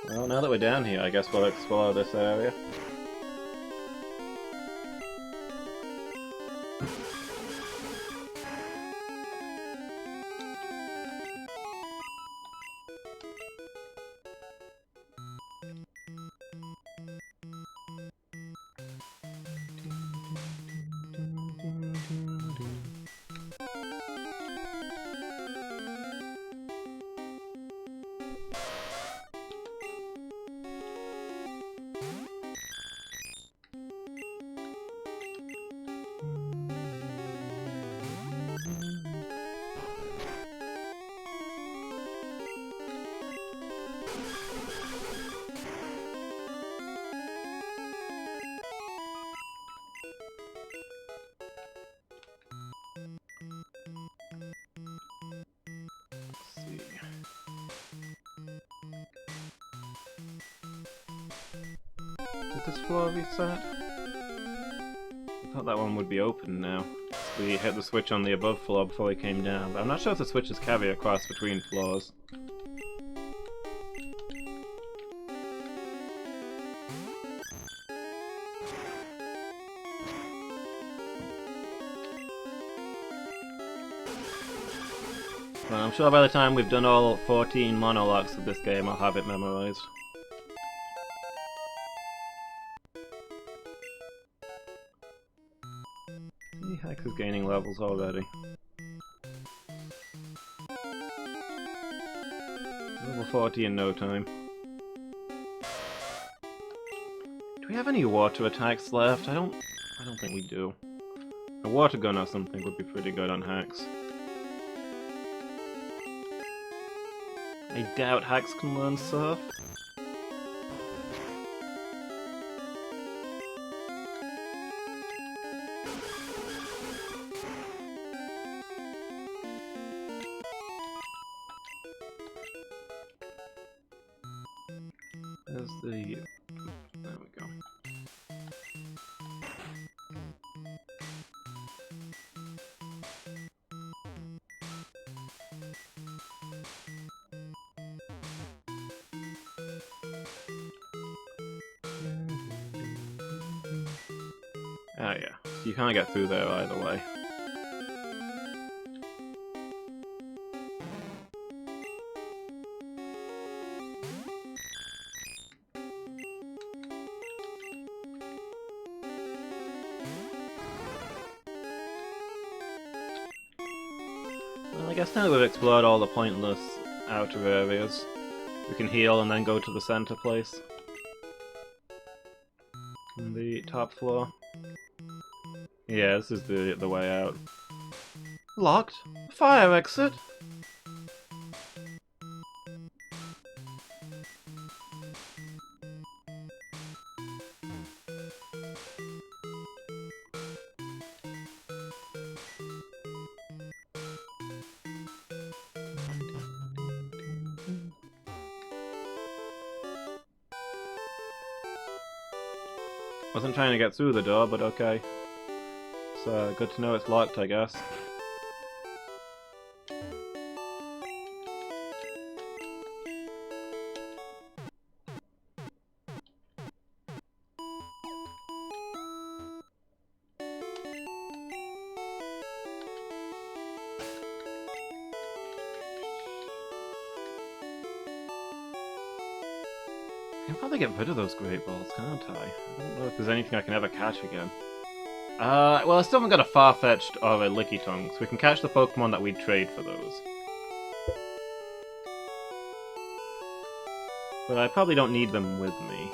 [SPEAKER 1] Well, now that we're down here, I guess we'll explore this area. Did this floor reset? I thought that one would be open now. We hit the switch on the above floor before we came down, but I'm not sure if the switches carry across between floors. Well, I'm sure by the time we've done all 14 monologues of this game, I'll have it memorized. Hax is gaining levels already. Level 40 in no time. Do we have any water attacks left? I don't think we do. A water gun or something would be pretty good on hacks. I doubt hacks can learn surf. There's the... there we go. Ah yeah, so you can't get through there either way. Well, I guess now that we've explored all the pointless outer areas, we can heal and then go to the center place. On the top floor. Yeah, this is the way out. Locked? Fire exit? Wasn't trying to get through the door, but okay. So, good to know it's locked, I guess. I can probably get rid of those great balls, can't I? I don't know if there's anything I can ever catch again. Well, I still haven't got a Farfetch'd or a Lickitung, so we can catch the Pokemon that we'd trade for those. But I probably don't need them with me.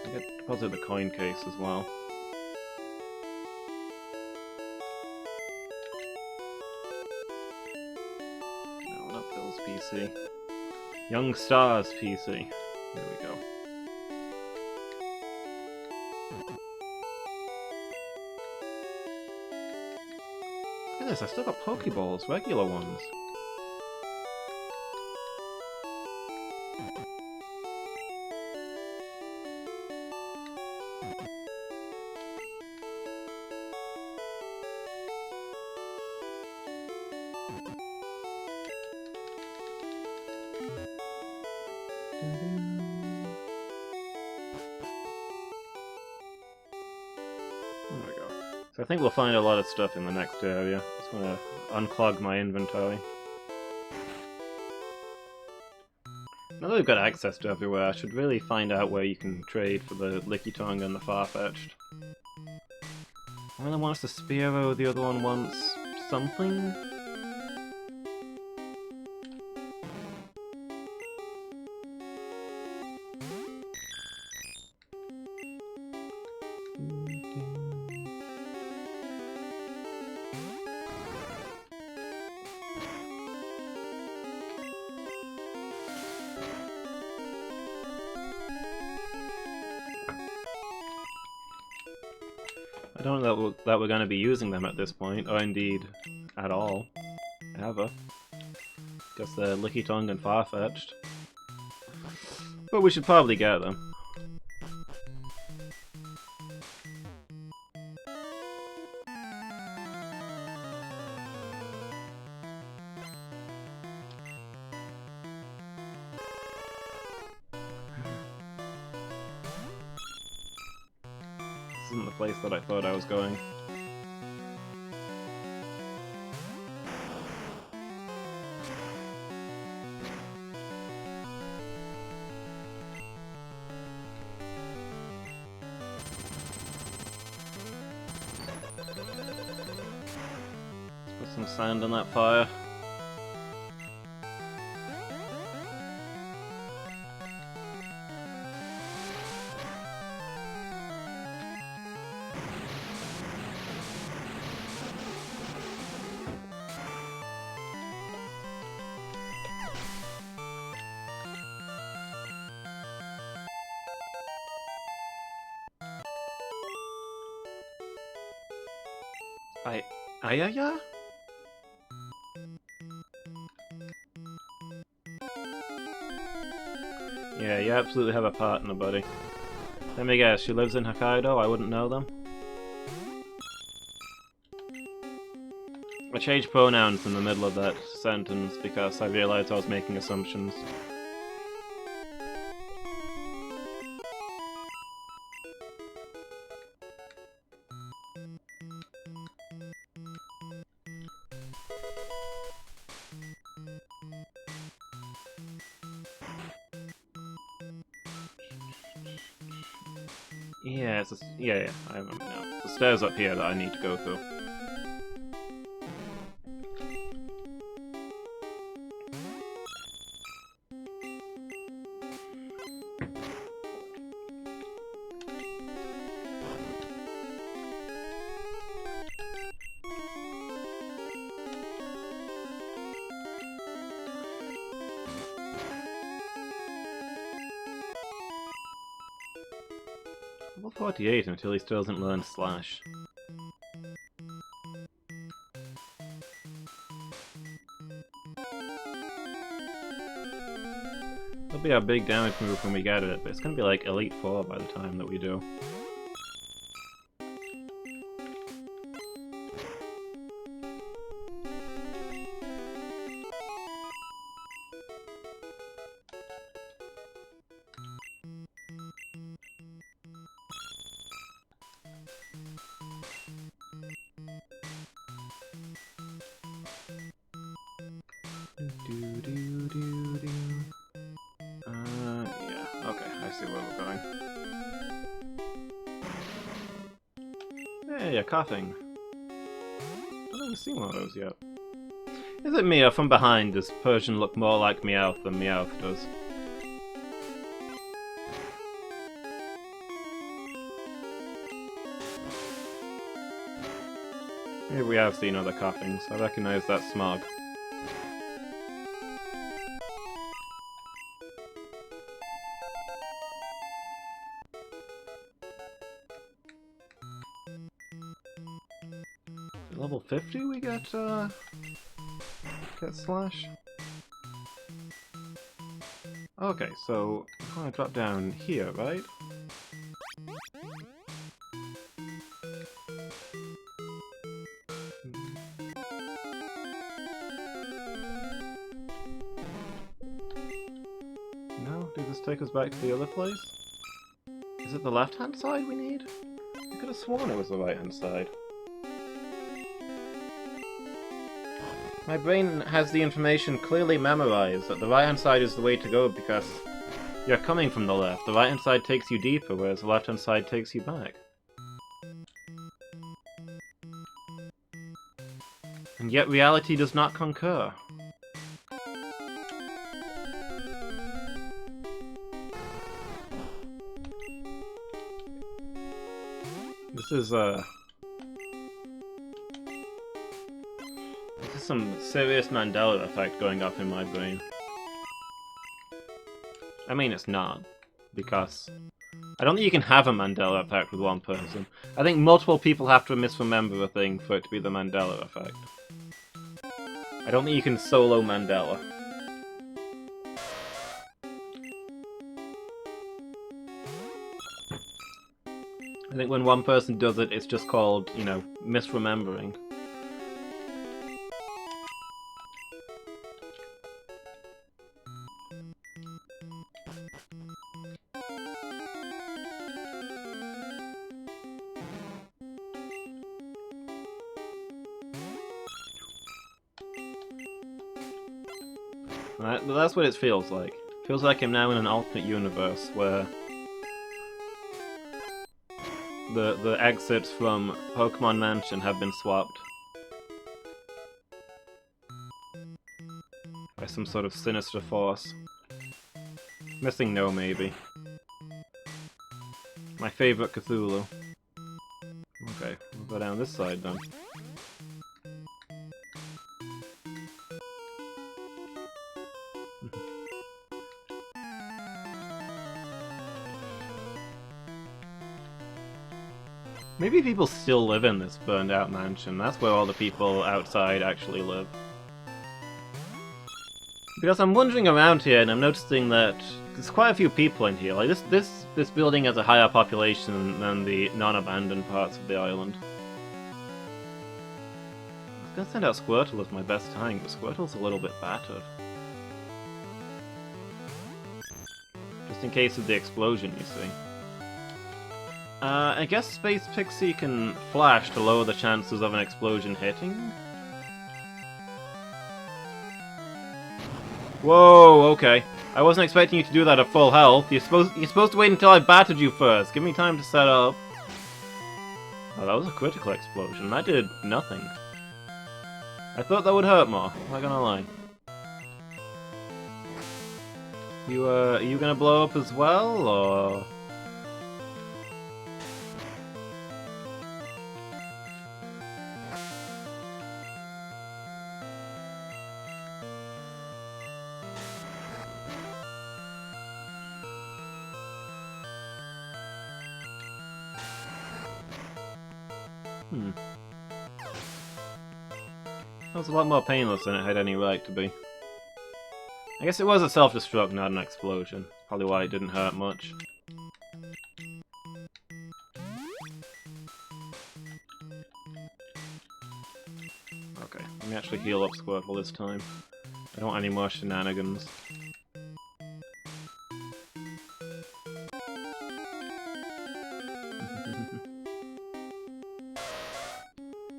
[SPEAKER 1] I get deposit the coin case as well. No, not Bill's PC. Youngstar's PC. There we go. Look at this, I still got Pokeballs, regular ones. There we go. So I think we'll find a lot of stuff in the next area. Just gonna unclog my inventory. Now that we've got access to everywhere, I should really find out where you can trade for the Lickitung and the Farfetch'd. One wants the Spearow, the other one wants something? I don't know that we're going to be using them at this point, or indeed at all, ever. Guess they're Lickitung and Farfetch'd. But we should probably get them. This isn't the place that I thought I was going. Let's put some sand in that fire. Ayaya? Yeah, you absolutely have a partner, buddy. Let me guess, she lives in Hokkaido? I wouldn't know them. I changed pronouns in the middle of that sentence because I realized I was making assumptions. Yeah, yeah, I remember now. It's the stairs up here that I need to go through. Level 48 until he still doesn't learn Slash. It'll be a big damage move when we get it, but it's gonna be like Elite 4 by the time that we do. Yeah, okay, I see where we're going. Hey, a coughing. I haven't seen one of those yet. Is it me, or from behind does Persian look more like Meowth than Meowth does? Maybe we have seen other coughings. I recognise that smog. Level 50 we get Slash? Okay, so I'm gonna drop down here, right? No? Did this take us back to the other place? Is it the left-hand side we need? I could have sworn it was the right-hand side. My brain has the information clearly memorized that the right-hand side is the way to go because you're coming from the left. The right-hand side takes you deeper, whereas the left-hand side takes you back. And yet reality does not concur. This is some serious Mandela effect going up in my brain. I mean, it's not, because I don't think you can have a Mandela effect with one person. I think multiple people have to misremember a thing for it to be the Mandela effect. I don't think you can solo Mandela. I think when one person does it, it's just called, you know, misremembering. Right, that's what it feels like. It feels like I'm now in an alternate universe where the exits from Pokemon Mansion have been swapped by some sort of sinister force. Missing No, maybe. My favorite Cthulhu. Okay, we'll go down this side then. Maybe people still live in this burned out mansion. That's where all the people outside actually live. Because I'm wandering around here and I'm noticing that there's quite a few people in here. Like this building has a higher population than the non-abandoned parts of the island. I was gonna send out Squirtle as my best tank, but Squirtle's a little bit battered. Just in case of the explosion, you see. I guess Space Pixie can flash to lower the chances of an explosion hitting? Whoa, okay. I wasn't expecting you to do that at full health. You're supposed to wait until I battered you first. Give me time to set up. Oh, that was a critical explosion. That did nothing. I thought that would hurt more. I'm not gonna lie. Are you gonna blow up as well, or...? That was a lot more painless than it had any right to be. I guess it was a self-destruct, not an explosion. Probably why it didn't hurt much. Okay, let me actually heal up Squirtle this time. I don't want any more shenanigans.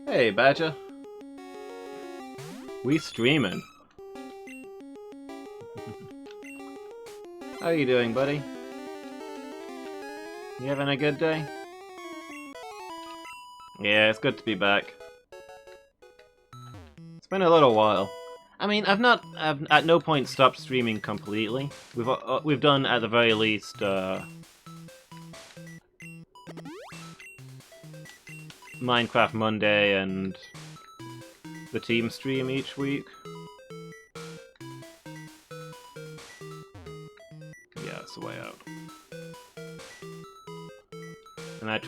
[SPEAKER 1] Hey, Badger. We streaming. How are you doing, buddy? You having a good day? Yeah, it's good to be back. It's been a little while. I mean, I've at no point stopped streaming completely. We've done at the very least Minecraft Monday and the team stream each week. Yeah, it's the way out. And I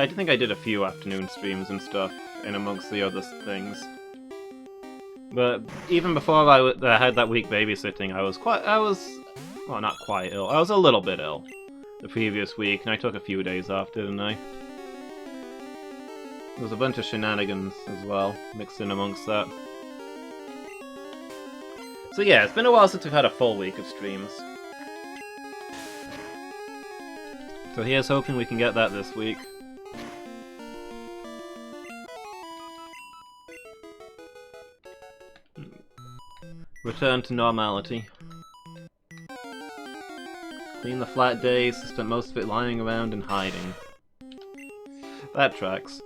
[SPEAKER 1] think I did a few afternoon streams and stuff in amongst the other things. But even before I had that week babysitting, well, not quite ill. I was a little bit ill the previous week, and I took a few days off, didn't I? There was a bunch of shenanigans as well, mixed in amongst that. So yeah, it's been a while since we've had a full week of streams. So here's hoping we can get that this week. Return to normality. Clean the flat days, spent most of it lying around and hiding. That tracks.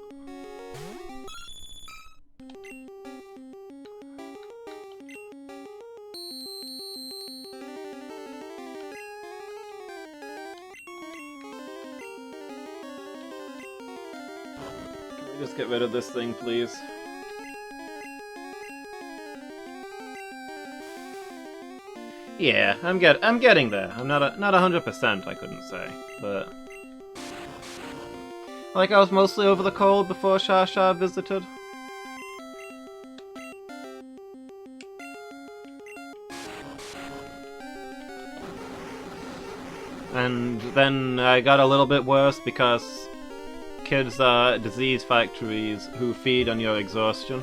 [SPEAKER 1] Just get rid of this thing, please. Yeah, I'm getting there. I'm not 100%, I couldn't say, but like I was mostly over the cold before Shasha visited. And then I got a little bit worse because kids are disease factories who feed on your exhaustion.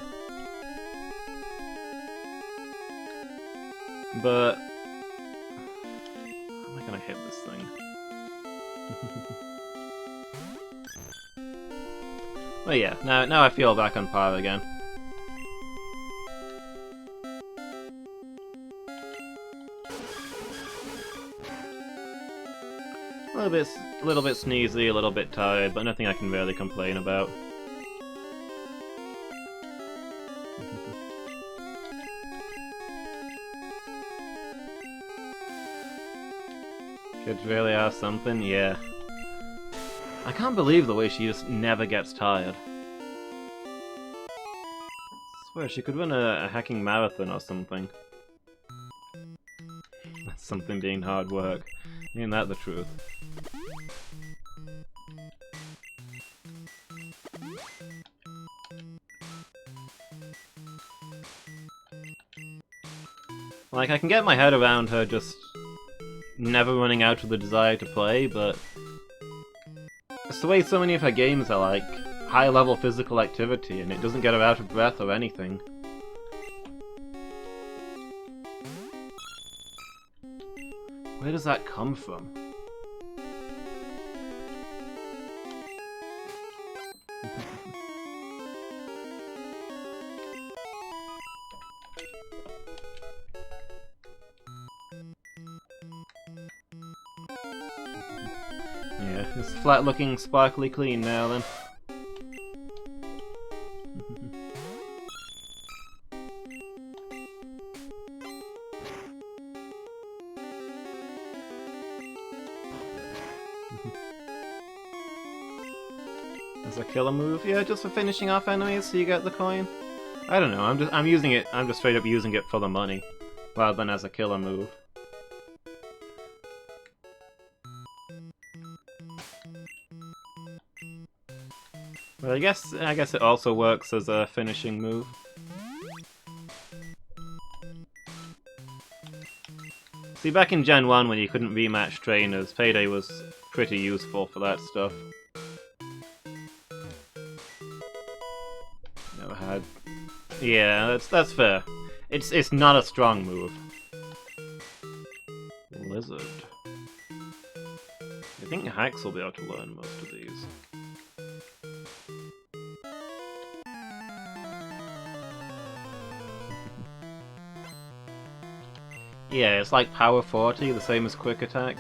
[SPEAKER 1] But how am I gonna hit this thing? Well, yeah, now I feel back on par again. A little bit sneezy, a little bit tired, but nothing I can really complain about. Kids really are something, yeah. I can't believe the way she just never gets tired. I swear she could run a hacking marathon or something. That's something being hard work. Ain't that the truth? Like, I can get my head around her just never running out of the desire to play, but it's the way so many of her games are like high-level physical activity, and it doesn't get her out of breath or anything. Where does that come from? Yeah, it's flat looking sparkly clean now then. As a killer move? Yeah, just for finishing off enemies so you get the coin. I don't know, I'm using it, I'm just straight up using it for the money, rather than as a killer move. But I guess it also works as a finishing move. See, back in Gen 1 when you couldn't rematch trainers, Payday was pretty useful for that stuff. Never had... Yeah, that's fair. It's not a strong move. Lizard. I think Hacks will be able to learn most of these. Yeah, it's like Power 40, the same as Quick Attack.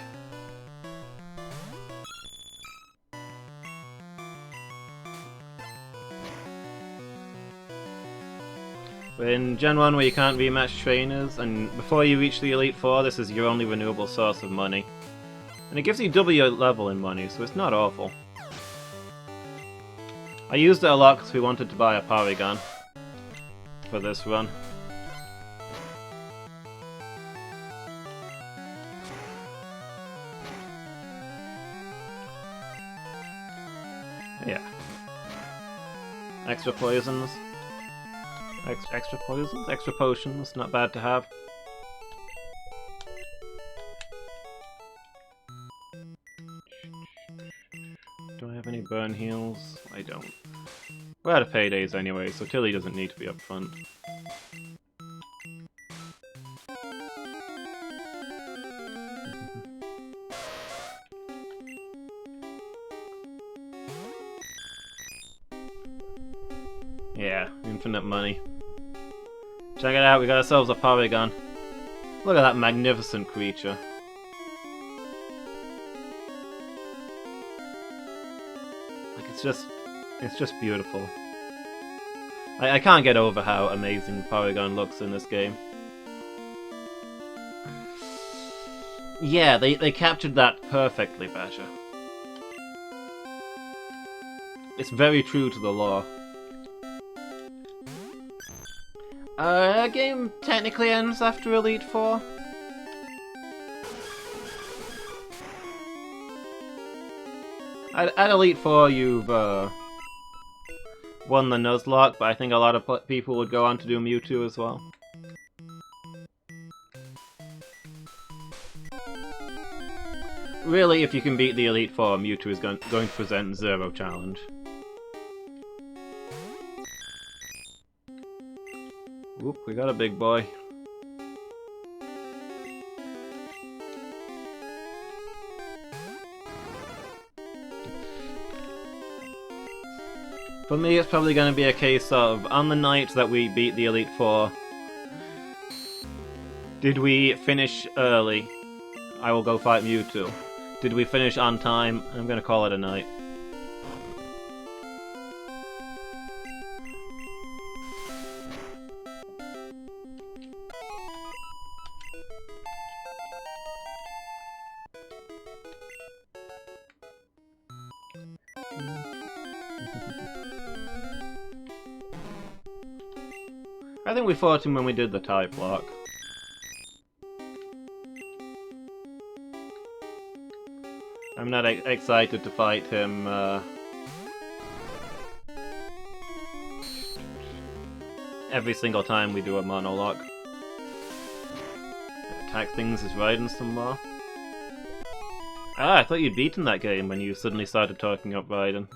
[SPEAKER 1] But in Gen 1 where you can't rematch trainers, and before you reach the Elite Four, this is your only renewable source of money. And it gives you double your level in money, so it's not awful. I used it a lot because we wanted to buy a Porygon for this run. Yeah. Extra poisons. Extra poisons? Extra potions, not bad to have. Do I have any burn heals? I don't. We're out of paydays anyway, so Tilly doesn't need to be up front. Yeah, infinite money. Check it out, we got ourselves a Porygon. Look at that magnificent creature. Like, it's just beautiful. I can't get over how amazing Porygon looks in this game. Yeah, they captured that perfectly, Basher. It's very true to the lore. Game technically ends after Elite Four. At Elite Four, you've won the Nuzlocke, but I think a lot of people would go on to do Mewtwo as well. Really, if you can beat the Elite Four, Mewtwo is going to present zero challenge. Whoop, we got a big boy. For me, it's probably going to be a case of, on the night that we beat the Elite Four, did we finish early? I will go fight Mewtwo. Did we finish on time? I'm going to call it a night. I think we fought him when we did the type lock. I'm not excited to fight him every single time we do a monologue. attack things as Raiden some more. Ah, I thought you'd beaten that game when you suddenly started talking up Raiden.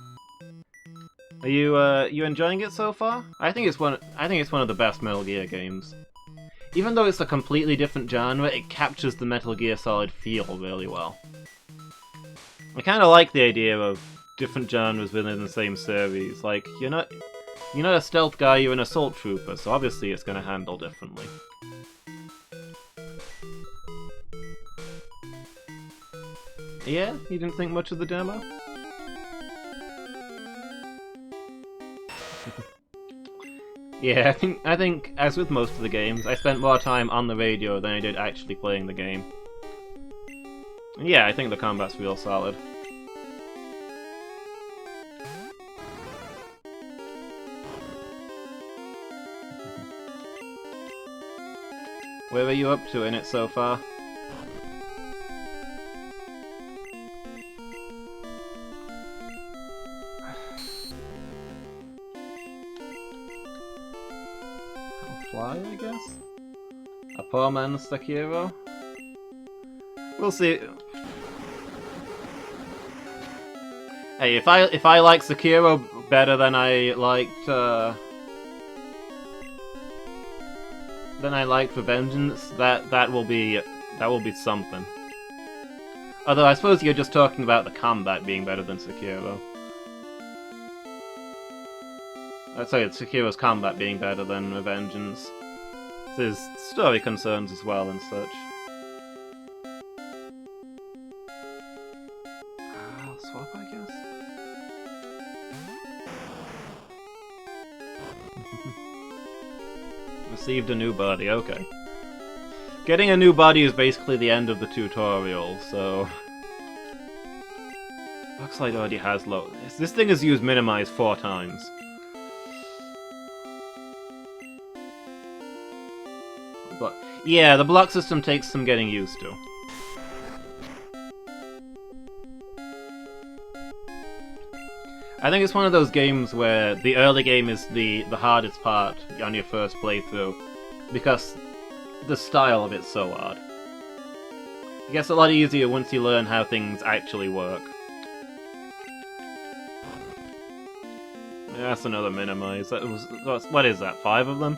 [SPEAKER 1] Are you enjoying it so far? I think it's one of the best Metal Gear games. Even though it's a completely different genre, it captures the Metal Gear Solid feel really well. I kind of like the idea of different genres within the same series. Like, you're not a stealth guy, you're an assault trooper, so obviously it's going to handle differently. Yeah? You didn't think much of the demo? Yeah, I think, as with most of the games, I spent more time on the radio than I did actually playing the game. And yeah, I think the combat's real solid. Where are you up to in it so far? Fly, I guess? A poor man's Sekiro? We'll see. Hey, if I like Sekiro better than I liked Revengeance, that will be something. Although I suppose you're just talking about the combat being better than Sekiro. Sorry, Sekiro's combat being better than Revengeance. There's story concerns as well and such. I'll swap, I guess? Received a new body, okay. Getting a new body is basically the end of the tutorial, so... Looks like it already has low... This thing has used Minimize 4 times. But yeah, the block system takes some getting used to. I think it's one of those games where the early game is the hardest part on your first playthrough, because the style of it's so hard. It gets a lot easier once you learn how things actually work. That's another minimize. What is that, 5 of them?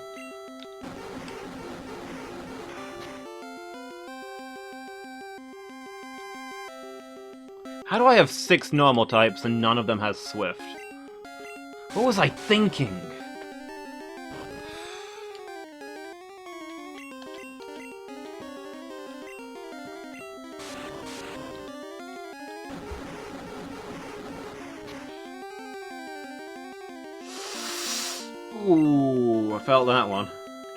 [SPEAKER 1] How do I have 6 normal types and none of them has Swift? What was I thinking? Ooh, I felt that one.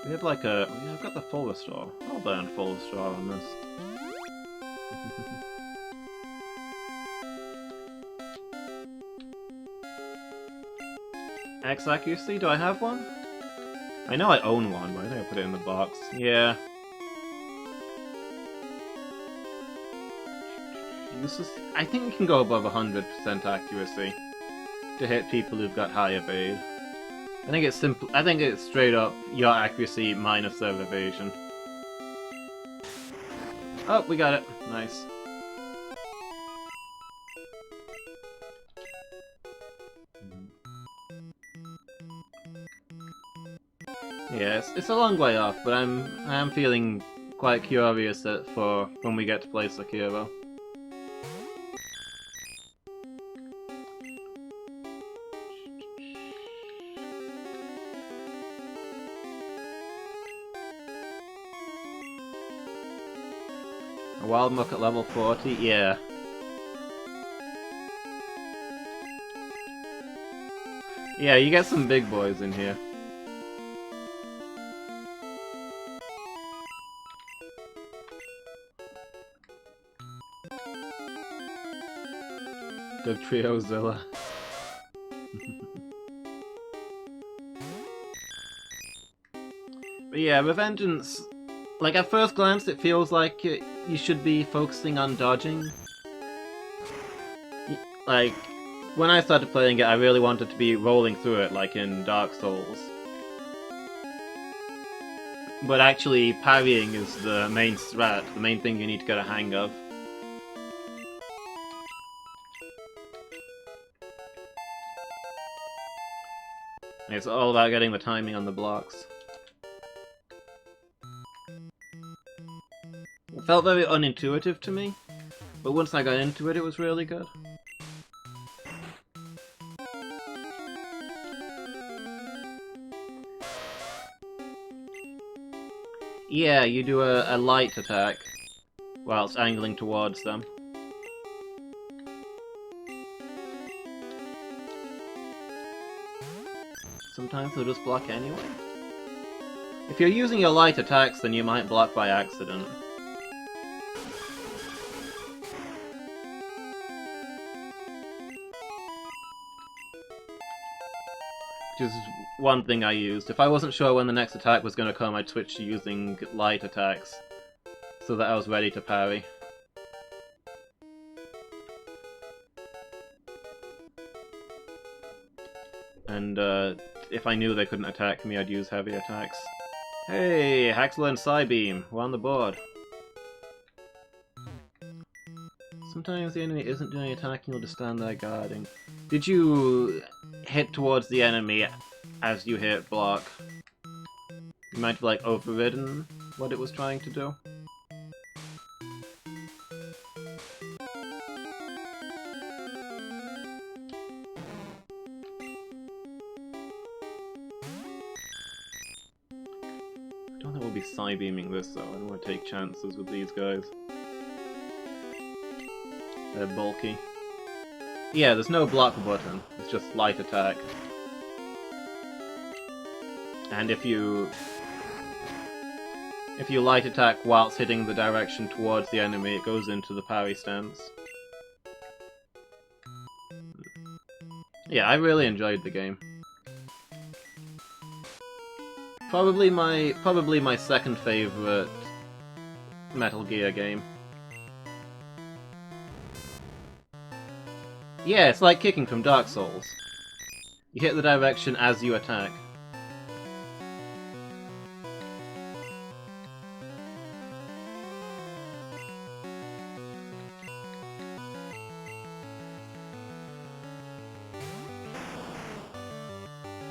[SPEAKER 1] We have like a... Yeah, I've got the full restore. I'll burn full restore on this. X accuracy? Do I have one? I know I own one, but I think I put it in the box. Yeah. Useless. I think you can go above 100% accuracy to hit people who've got high evade. I think it's simple. I think it's straight up your accuracy minus their evasion. Oh, we got it. Nice. Yeah, it's a long way off, but I am feeling quite curious for when we get to play Sekiro. A wild muck at level 40? Yeah. Yeah, you get some big boys in here. Good trio Zilla. But yeah, Revengeance, like at first glance it feels like you should be focusing on dodging. Like, when I started playing it I really wanted to be rolling through it like in Dark Souls. But actually, parrying is the main strat, the main thing you need to get a hang of. It's all about getting the timing on the blocks. It felt very unintuitive to me, but once I got into it, it was really good. Yeah, you do a light attack whilst angling towards them. Sometimes they'll just block anyway. If you're using your light attacks, then you might block by accident. Which is one thing I used. If I wasn't sure when the next attack was going to come, I'd switch to using light attacks, so that I was ready to parry. And if I knew they couldn't attack me, I'd use heavy attacks. Hey, Haxel and Psybeam, we're on the board. Sometimes the enemy isn't doing attacking, you'll just stand there guarding. Did you hit towards the enemy as you hit block? You might have, like, overridden what it was trying to do. I don't think we'll be Psybeaming this, though. I don't want to take chances with these guys. They're bulky. Yeah, there's no block button. It's just light attack. And if you light attack whilst hitting the direction towards the enemy, it goes into the parry stance. Yeah, I really enjoyed the game. Probably my second favorite Metal Gear game. Yeah, it's like kicking from Dark Souls. You hit the direction as you attack.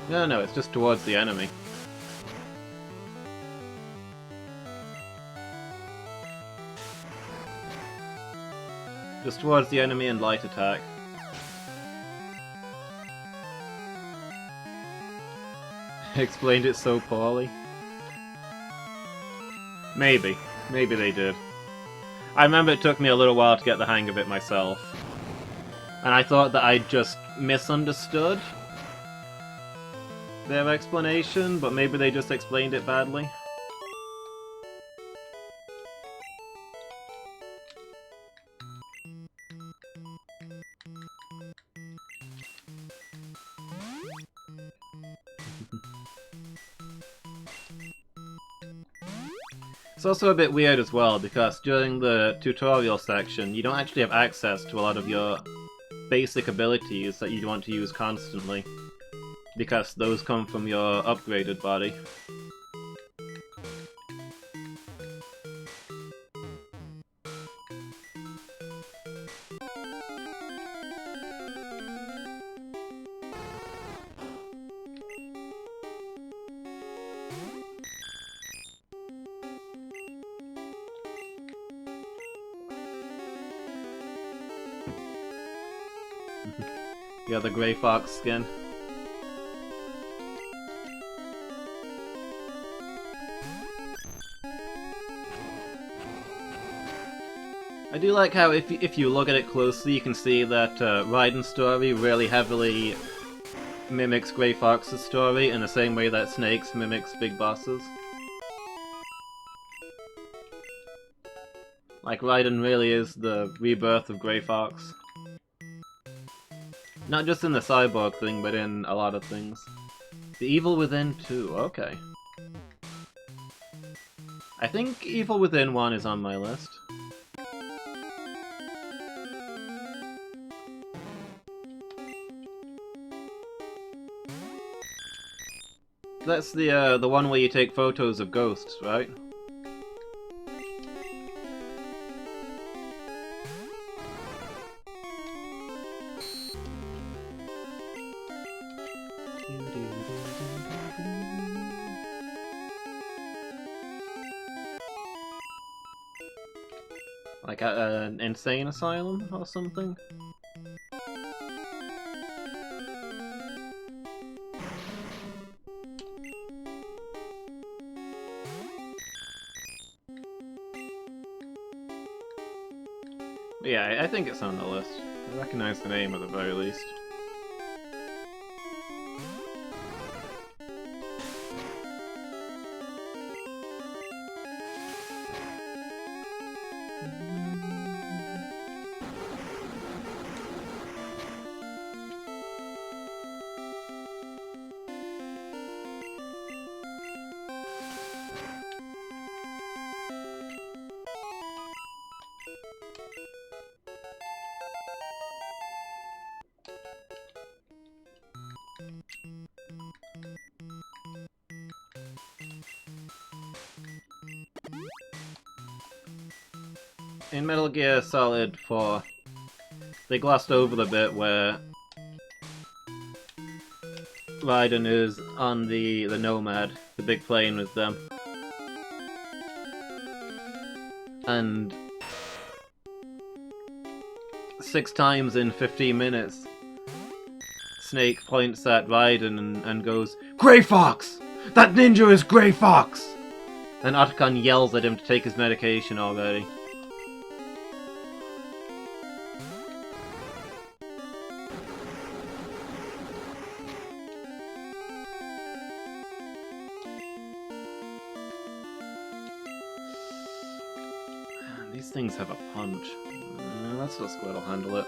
[SPEAKER 1] No, it's just towards the enemy. Just towards the enemy and light attack. Explained it so poorly. Maybe. Maybe they did. I remember it took me a little while to get the hang of it myself. And I thought that I'd just misunderstood their explanation, but maybe they just explained it badly. It's also a bit weird as well, because during the tutorial section, you don't actually have access to a lot of your basic abilities that you want to use constantly, because those come from your upgraded body. Yeah, the Grey Fox skin. I do like how if you look at it closely, you can see that Raiden's story really heavily mimics Grey Fox's story in the same way that Snakes mimics Big Boss's. Like, Raiden really is the rebirth of Grey Fox. Not just in the cyborg thing, but in a lot of things. The Evil Within 2, okay. I think Evil Within 1 is on my list. That's the one where you take photos of ghosts, right? Like at an insane asylum or something? Yeah, I think it's on the list. I recognize the name at the very least. In Metal Gear Solid 4, they glossed over the bit where Raiden is on the Nomad, the big plane with them. And 6 times in 15 minutes, Snake points at Raiden and goes, "Grey Fox! That ninja is Grey Fox!" And Otacon yells at him to take his medication already. These things have a punch. Let's just Squirtle handle it.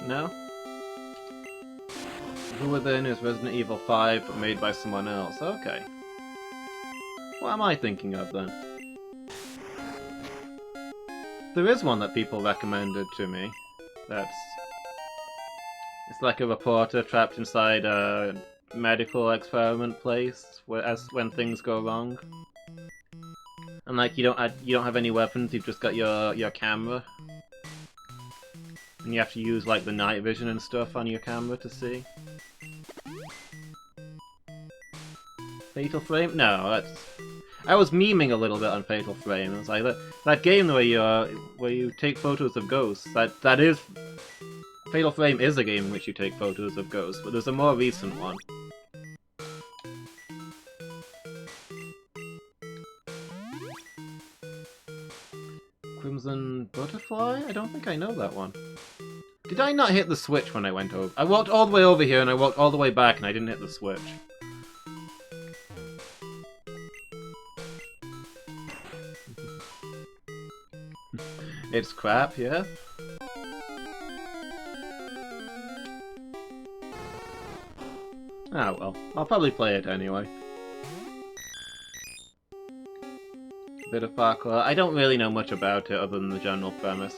[SPEAKER 1] No? Who Within is Resident Evil 5, but made by someone else. Okay. What am I thinking of, then? There is one that people recommended to me. It's like a reporter trapped inside a medical experiment place when things go wrong. And like you don't have any weapons, you've just got your camera. And you have to use like the night vision and stuff on your camera to see. Fatal Frame? No, I was memeing a little bit on Fatal Frame. It was like that game where you take photos of ghosts. That is Fatal Frame is a game in which you take photos of ghosts, but there's a more recent one. Crimson Butterfly? I don't think I know that one. Did I not hit the switch when I went over? I walked all the way over here and I walked all the way back and I didn't hit the switch. It's crap, yeah? Ah well, I'll probably play it anyway. Bit of parkour. I don't really know much about it other than the general premise.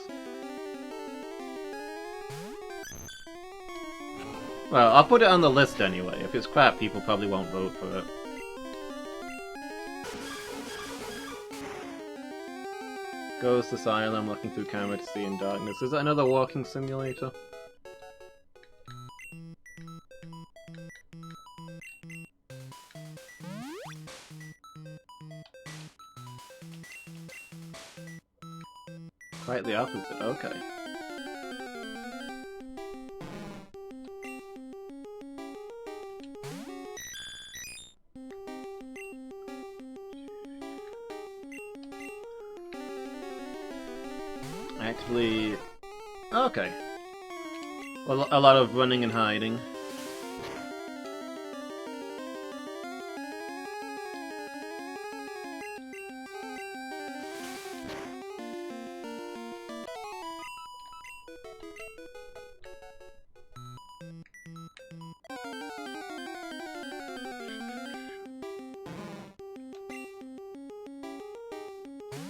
[SPEAKER 1] Well, I'll put it on the list anyway. If it's crap, people probably won't vote for it. Ghost Asylum, looking through camera to see in darkness. Is that another walking simulator? Quite the opposite, okay. Actually... okay. Well, a lot of running and hiding.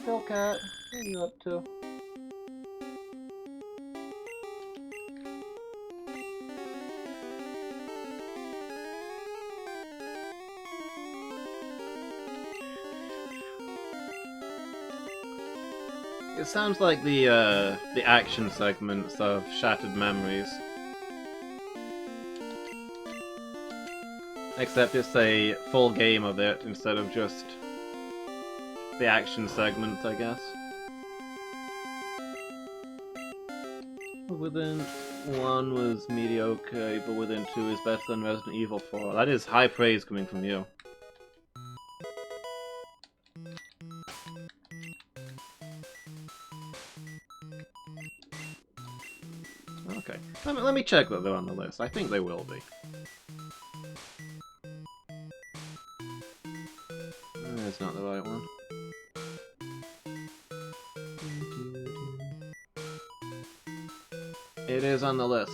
[SPEAKER 1] Philcat, what are you up to? It sounds like the action segments of Shattered Memories. Except it's a full game of it instead of just the action segments, I guess. Within 1 was mediocre, but Within 2 is better than Resident Evil 4. That is high praise coming from you. Okay, let me check that they're on the list. I think they will be. It's not the right one. It is on the list.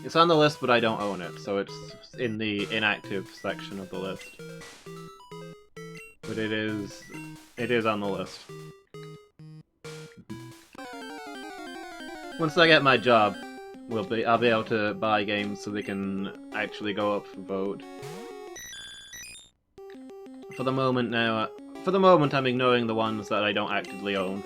[SPEAKER 1] It's on the list, but I don't own it, so it's in the inactive section of the list. But it is on the list. Once I get my job, I'll be able to buy games so they can actually go up for vote. For the moment I'm ignoring the ones that I don't actively own.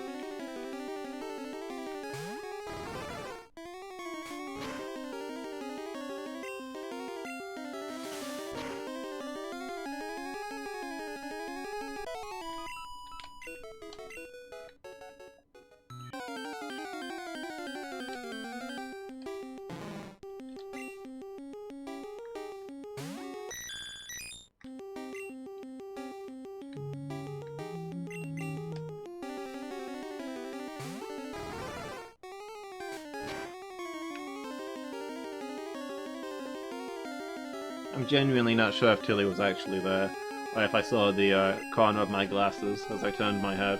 [SPEAKER 1] I'm genuinely not sure if Tilly was actually there, or if I saw the corner of my glasses as I turned my head.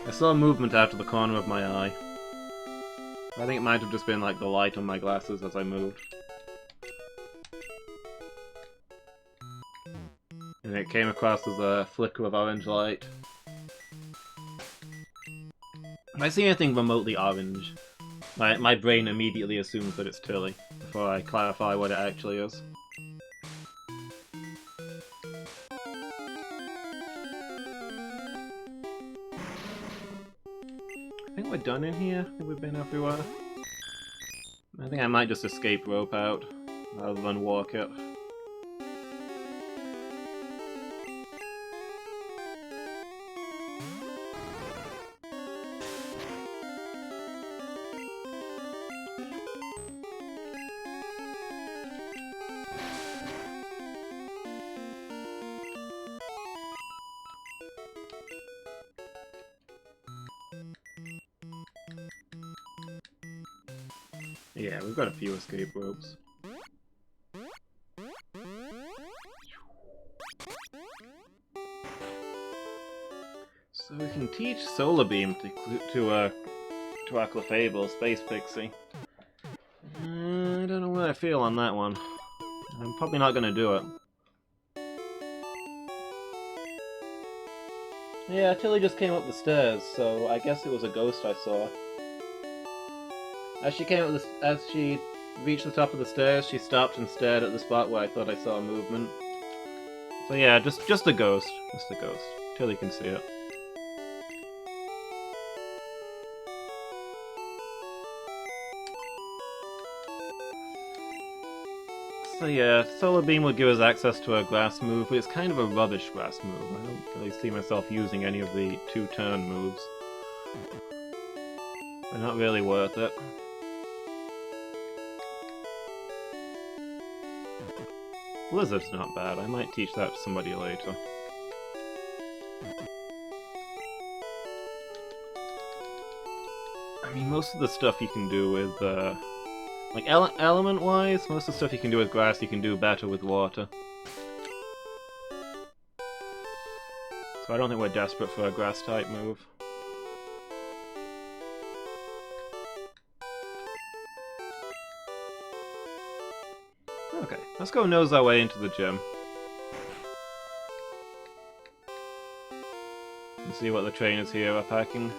[SPEAKER 1] I saw movement out of the corner of my eye. I think it might have just been like the light on my glasses as I moved. And it came across as a flicker of orange light. If I see anything remotely orange, my brain immediately assumes that it's Tilly, before I clarify what it actually is. I think we're done in here. I think we've been everywhere. I think I might just escape rope out, rather than walk it. Yeah, we've got a few escape ropes. So we can teach Solar Beam to Clefable, Space Pixie. I don't know what I feel on that one. I'm probably not gonna do it. Yeah, Tilly just came up the stairs, so I guess it was a ghost I saw. As she reached the top of the stairs, she stopped and stared at the spot where I thought I saw movement. So yeah, just a ghost. Just a ghost. Tilly can see it. So yeah, Solar Beam would give us access to a grass move, but it's kind of a rubbish grass move. I don't really see myself using any of the 2-turn moves. They're not really worth it. Blizzard's not bad. I might teach that to somebody later. I mean, most of the stuff you can do with, like, element-wise, most of the stuff you can do with grass you can do better with water. So I don't think we're desperate for a grass-type move. Okay, let's go nose our way into the gym. Let's see what the trainers here are packing.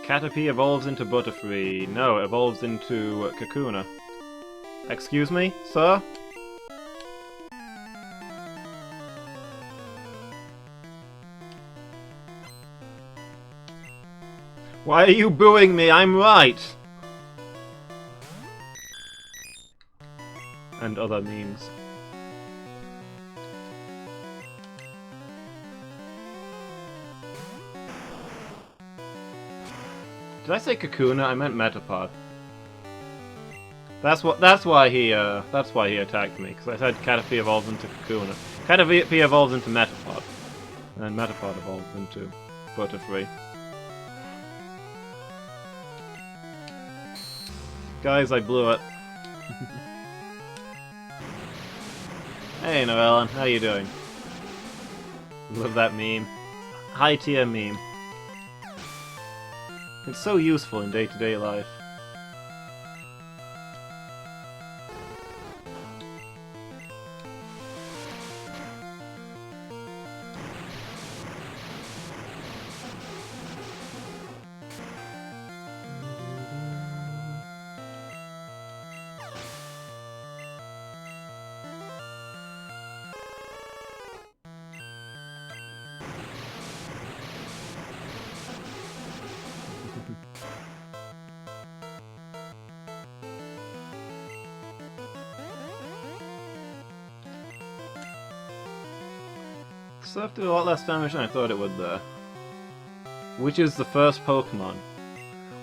[SPEAKER 1] Caterpie evolves into Butterfree. No, evolves into Kakuna. Excuse me, sir? Why are you booing me? I'm right! And other memes. Did I say Kakuna? I meant Metapod. That's why he attacked me, because I said Caterpie evolves into Kakuna. Caterpie evolves into Metapod. And Metapod evolves into Butterfree. Guys, I blew it. Hey Noellen, how you doing? Love that meme. High tier meme. It's so useful in day-to-day life. Surf did a lot less damage than I thought it would there. Which is the first Pokemon?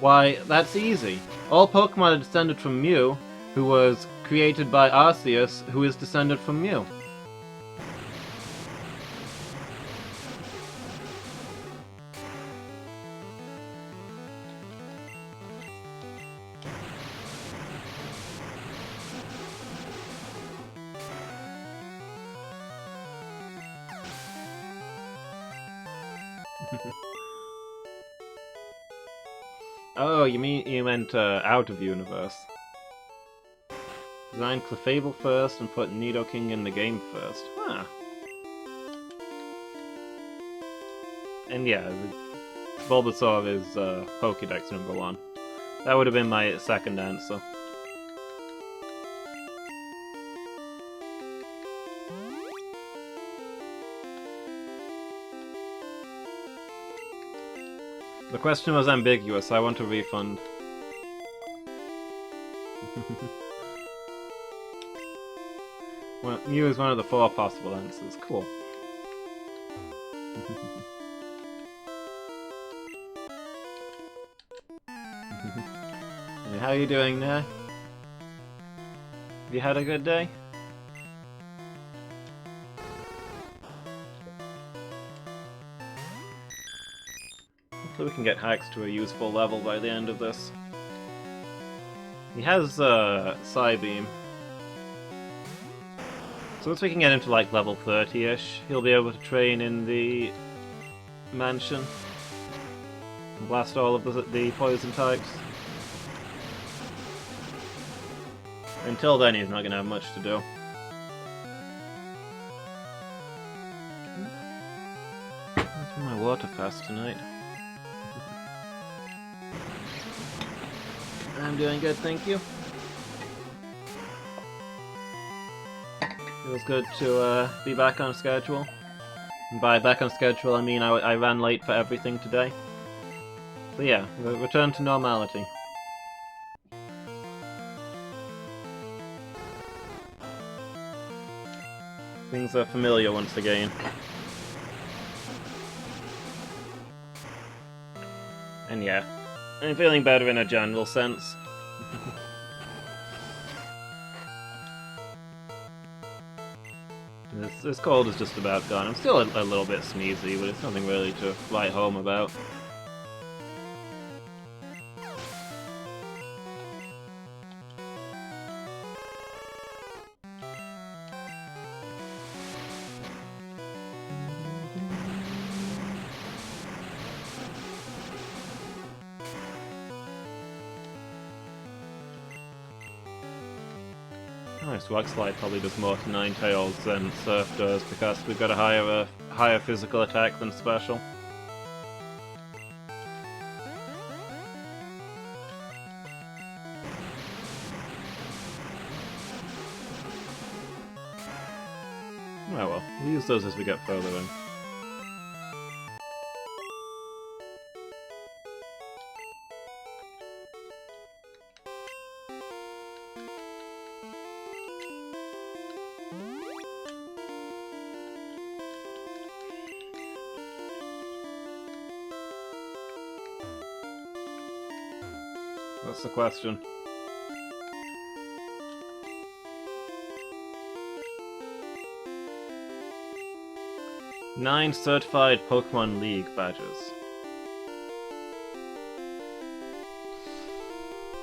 [SPEAKER 1] Why, that's easy. All Pokemon are descended from Mew, who was created by Arceus, who is descended from Mew. Oh, you meant out of universe. Design Clefable first and put Nidoking in the game first. Huh. And yeah, Bulbasaur is Pokédex number 1. That would have been my second answer. The question was ambiguous, I want a refund. Well, Mew is one of the 4 possible answers. Cool. How are you doing there? Have you had a good day? Hopefully we can get Hacks to a useful level by the end of this. He has Psybeam. So once we can get him to like level 30-ish, he'll be able to train in the mansion and blast all of the poison types. Until then, he's not going to have much to do. What's my water fast tonight? I'm doing good, thank you. Feels good to be back on schedule. And by back on schedule, I mean I ran late for everything today. So yeah, return to normality. Things are familiar once again. And yeah, I'm feeling better in a general sense. This cold is just about gone. I'm still a little bit sneezy, but it's nothing really to write home about. Nice, Rock Slide probably does more to Ninetales than Surf does because we've got a higher physical attack than special. Oh well, we'll use those as we get further in. What's the question? Nine certified Pokemon League badges.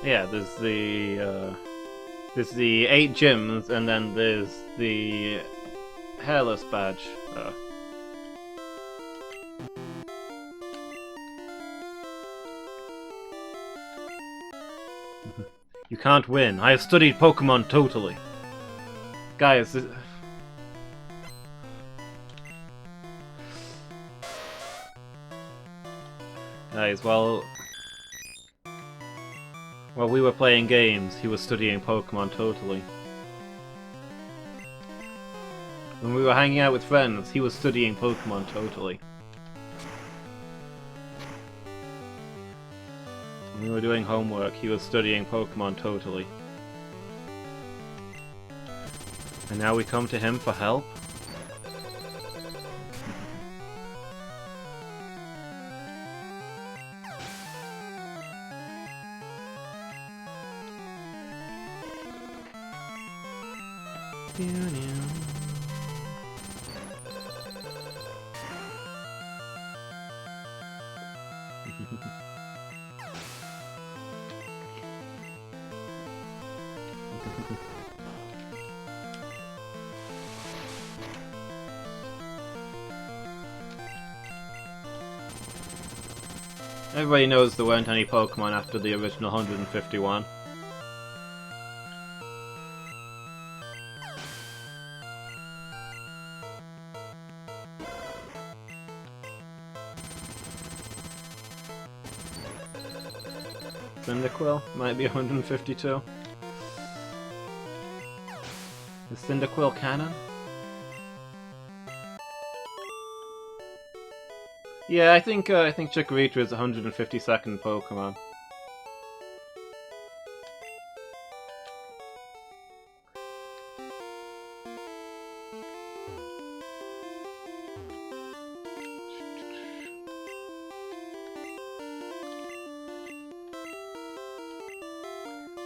[SPEAKER 1] Yeah, there's the 8 gyms, and then there's the hairless badge. You can't win. I have studied Pokemon totally. Guys, Guys, while we were playing games, he was studying Pokemon totally. When we were hanging out with friends, he was studying Pokemon totally. When we were doing homework, he was studying Pokemon totally. And now we come to him for help? Everybody knows there weren't any Pokemon after the original 151. Cyndaquil might be 152. Is Cyndaquil canon? Yeah, I think Chikorita is 152nd Pokemon.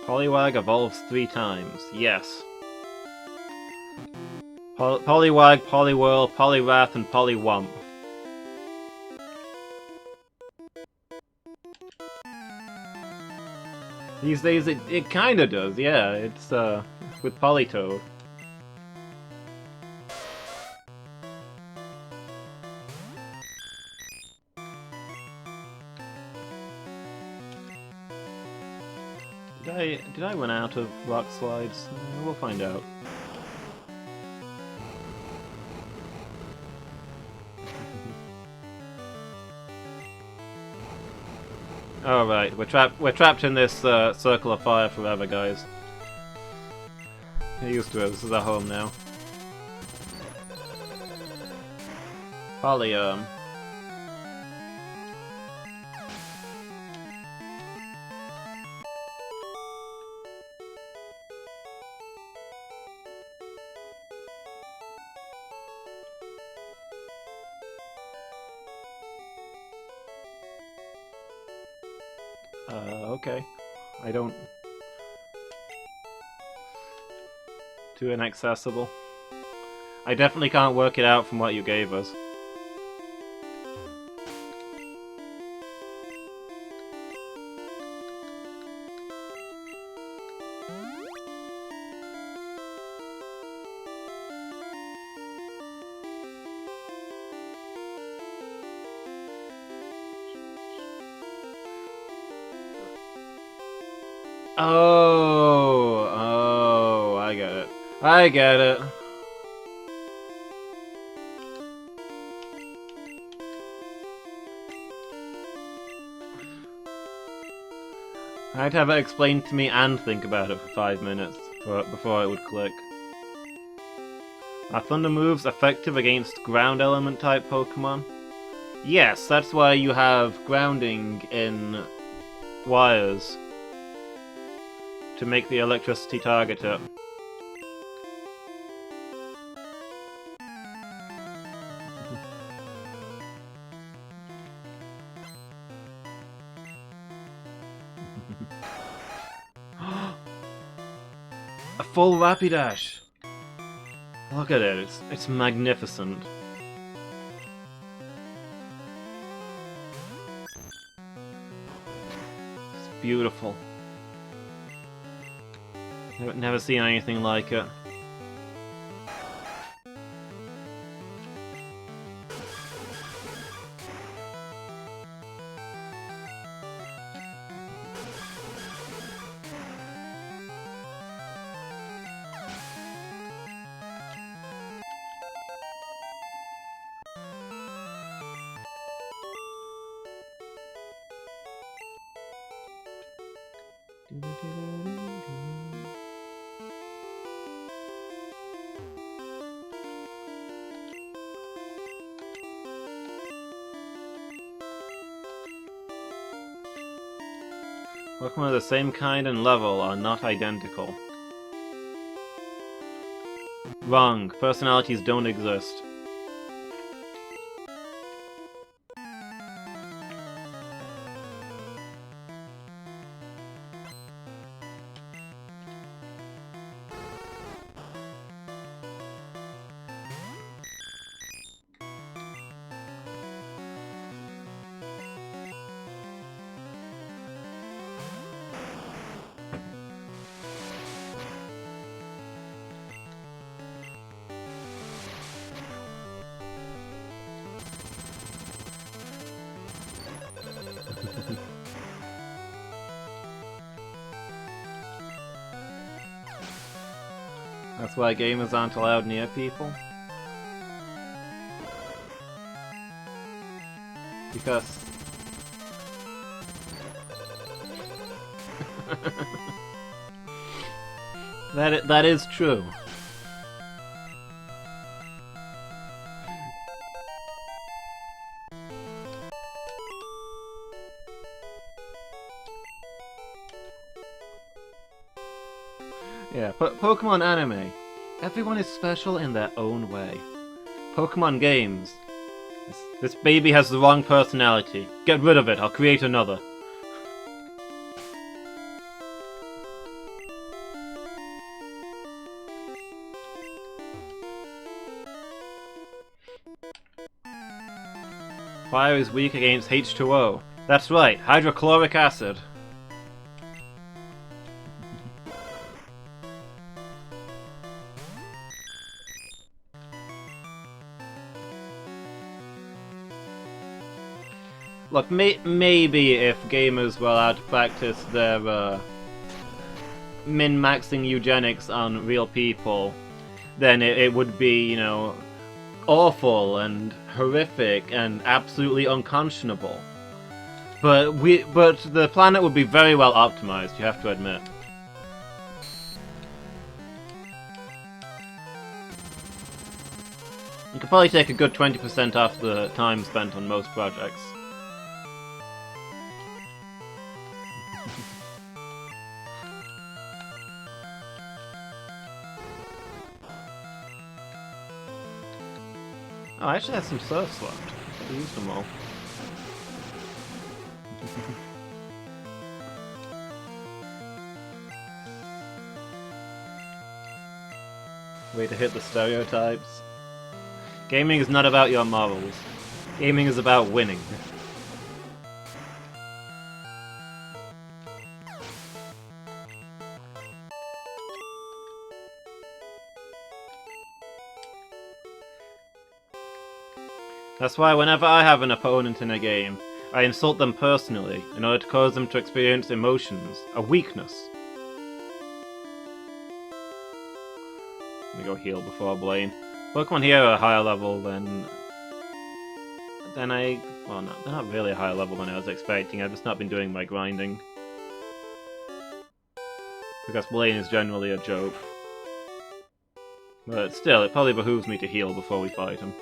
[SPEAKER 1] Poliwag evolves 3 times. Yes. Poliwag, Poliwhirl, Poliwrath, and Poliwhomp. These days it kinda does, yeah. It's with Politoed. Did I run out of rock slides? We'll find out. Alright, we're trapped in this circle of fire forever, guys. Get used to it, this is our home now. Polyarm. Okay. I don't... Too inaccessible. I definitely can't work it out from what you gave us. Oh, I get it. I get it. I'd have it explained to me and think about it for 5 minutes before it would click. Are thunder moves effective against ground element type Pokemon? Yes, that's why you have grounding in wires to make the electricity target it. A full Rapidash! Look at it, it's magnificent. It's beautiful. Never seen anything like it. Pokemon of the same kind and level are not identical. Wrong. Personalities don't exist. That's why gamers aren't allowed near people. Because... that is true. Yeah, Pokemon anime. Everyone is special in their own way. Pokemon games. This baby has the wrong personality. Get rid of it, I'll create another. Fire is weak against H2O. That's right, hydrochloric acid. Look, maybe if gamers were allowed to practice their min-maxing eugenics on real people, then it would be, you know, awful and horrific and absolutely unconscionable. But the planet would be very well optimized, you have to admit. You could probably take a good 20% off the time spent on most projects. Oh, I actually have some surfs left. I used them all. Way to hit the stereotypes. Gaming is not about your morals. Gaming is about winning. That's why whenever I have an opponent in a game, I insult them personally in order to cause them to experience emotions, a weakness. Let me go heal before Blaine. Pokemon here are higher level than I... Well, no, they're not really a higher level than I was expecting. I've just not been doing my grinding. Because Blaine is generally a joke. But still, it probably behooves me to heal before we fight him.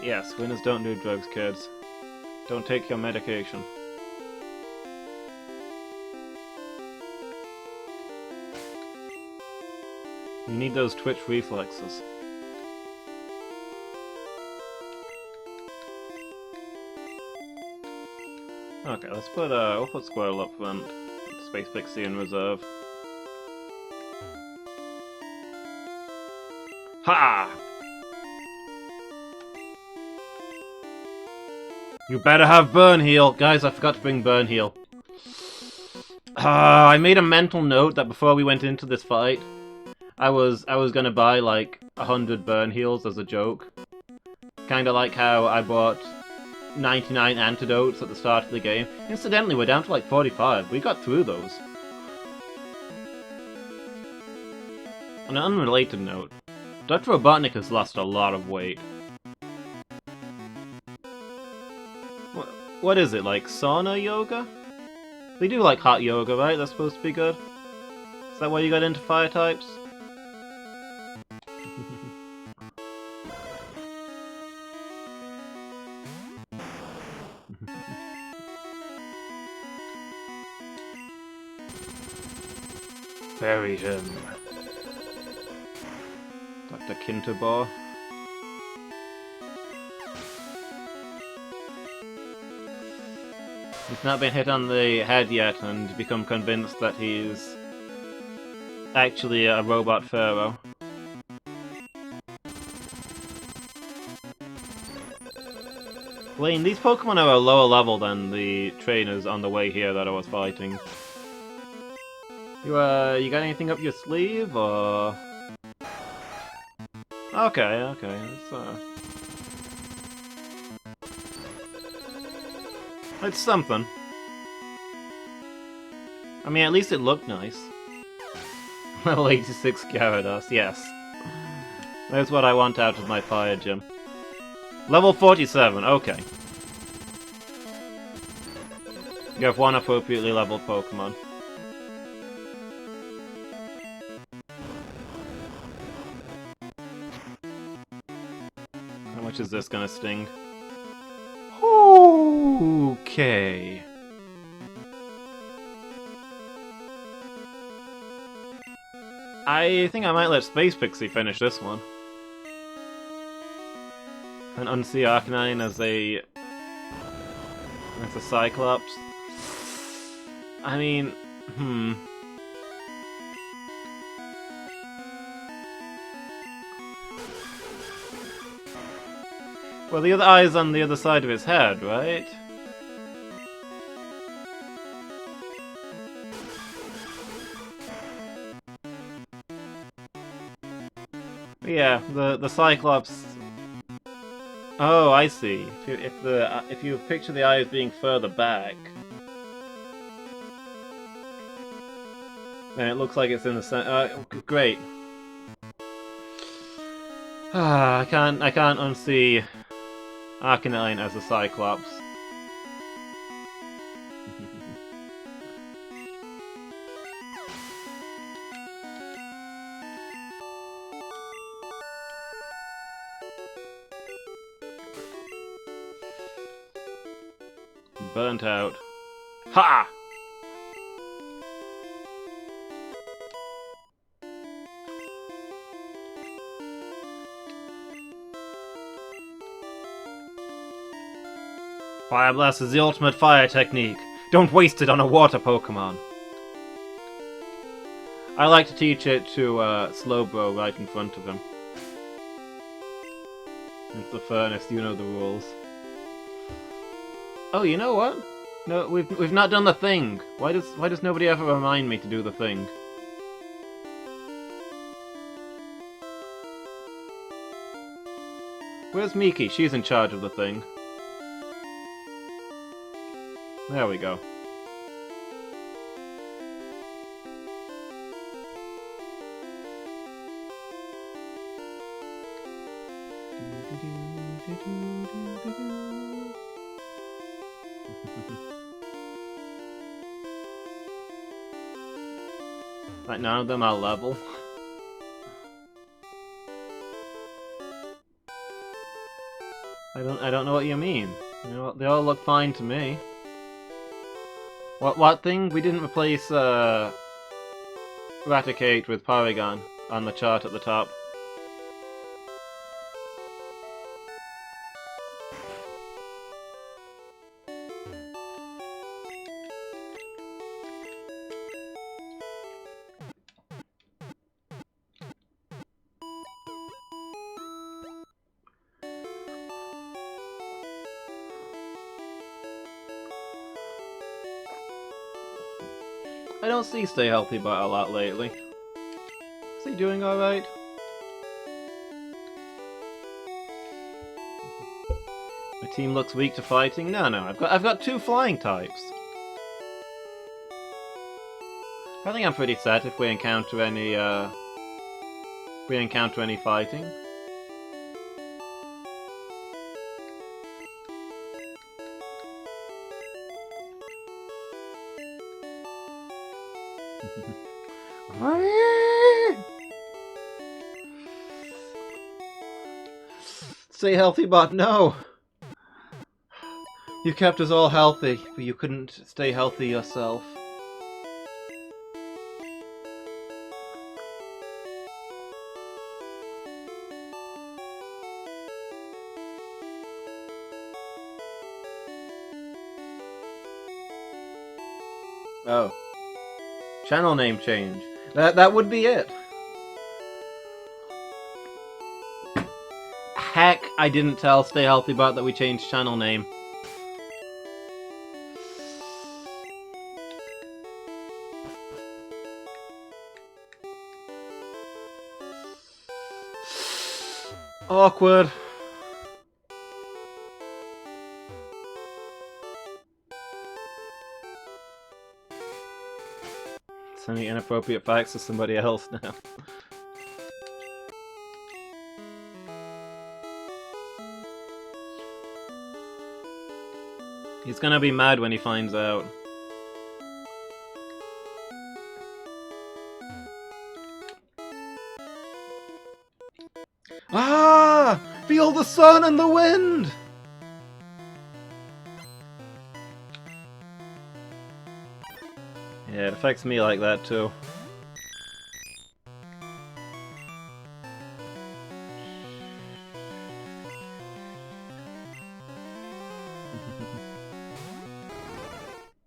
[SPEAKER 1] Yes, winners don't do drugs, kids. Don't take your medication. You need those twitch reflexes. Okay, let's put we'll put Squirrel up front. Space Pixie in reserve. Ha! You better have Burn Heal! Guys, I forgot to bring Burn Heal. I made a mental note that before we went into this fight, I was gonna buy like 100 Burn Heals as a joke. Kinda like how I bought 99 antidotes at the start of the game. Incidentally, we're down to like 45. We got through those. On an unrelated note, Dr. Robotnik has lost a lot of weight. What is it, like sauna yoga? They do like hot yoga, right? That's supposed to be good? Is that why you got into fire types? Bury him. Dr. Kinterbor. He's not been hit on the head yet and become convinced that he's actually a robot pharaoh. Blaine, these Pokemon are a lower level than the trainers on the way here that I was fighting. You got anything up your sleeve, or...? Okay. It's something. I mean, at least it looked nice. Level 86 Gyarados, yes. That's what I want out of my fire gym. Level 47, okay. You have one appropriately leveled Pokemon. How much is this gonna sting? Okay. I think I might let Space Pixie finish this one. And unsee Arcanine as a Cyclops. I mean, Well, the other eye's on the other side of his head, right? Yeah, the Cyclops. Oh, I see. If you picture the eye as being further back, then it looks like it's in the center. Great. I can't unsee Arcanine as a Cyclops. Burnt out. Ha! Fire Blast is the ultimate fire technique. Don't waste it on a water Pokemon. I like to teach it to Slowbro right in front of him. It's the furnace, you know the rules. Oh, you know what? No, we've not done the thing. Why does nobody ever remind me to do the thing? Where's Miki? She's in charge of the thing. There we go. Like, none of them are level. I don't know what you mean. You know, they all look fine to me. What thing? We didn't replace Raticate with Porygon on the chart at the top. I don't see Stay Healthy Bot a lot lately. Is he doing alright? My team looks weak to fighting? No, I've got 2 flying types. I think I'm pretty set if we encounter any fighting. Stay healthy, Bot, no! You kept us all healthy, but you couldn't stay healthy yourself. Oh. Channel name change. That would be it. Heck, I didn't tell Stay Healthy Bot that we changed channel name. Awkward. Sending inappropriate facts to somebody else now. He's gonna be mad when he finds out. Ah! Feel the sun and the wind! Yeah, it affects me like that too.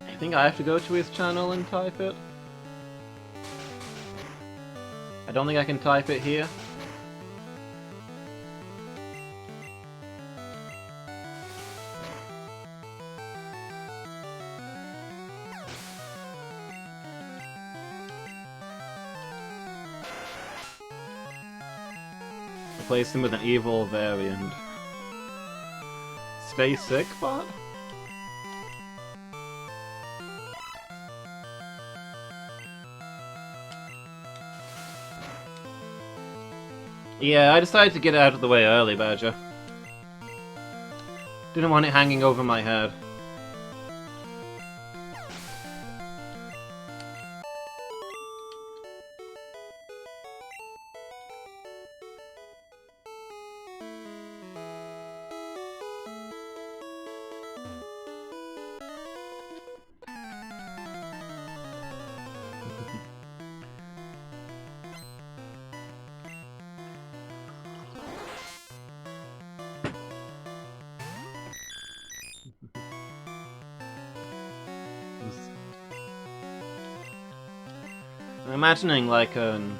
[SPEAKER 1] I think I have to go to his channel and type it. I don't think I can type it here. Replace him with an evil variant. Stay sick, Bot? Yeah, I decided to get it out of the way early, Badger. Didn't want it hanging over my head. I'm imagining like an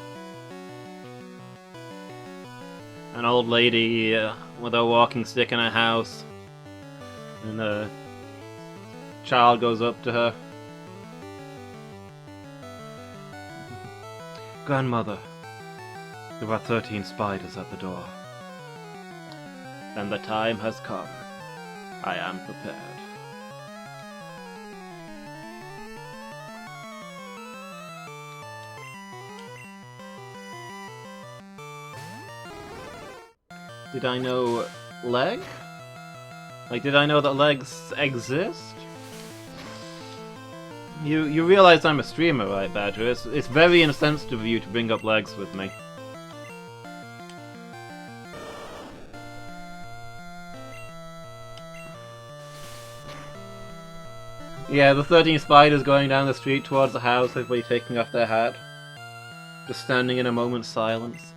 [SPEAKER 1] old lady with a walking stick in her house, and a child goes up to her. Grandmother, there are 13 spiders at the door. And the time has come. I am prepared. Did I know leg? Like, did I know that legs exist? You realize I'm a streamer, right, Badger? It's very insensitive of you to bring up legs with me. Yeah, the 13 spiders going down the street towards the house, everybody taking off their hat. Just standing in a moment's silence.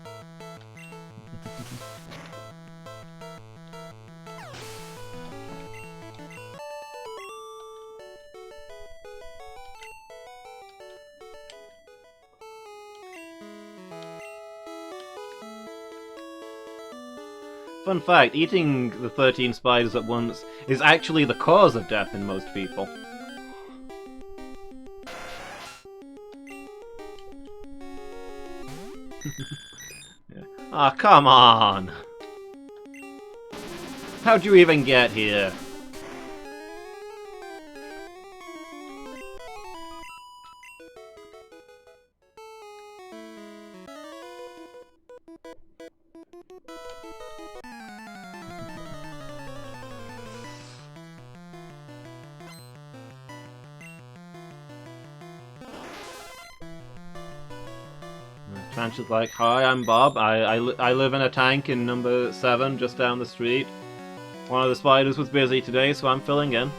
[SPEAKER 1] Fun fact, eating the 13 spiders at once is actually the cause of death in most people. Yeah. Ah, come on! How'd you even get here? Tranch is like, hi, I'm Bob. I live in a tank in number 7, just down the street. One of the spiders was busy today, so I'm filling in.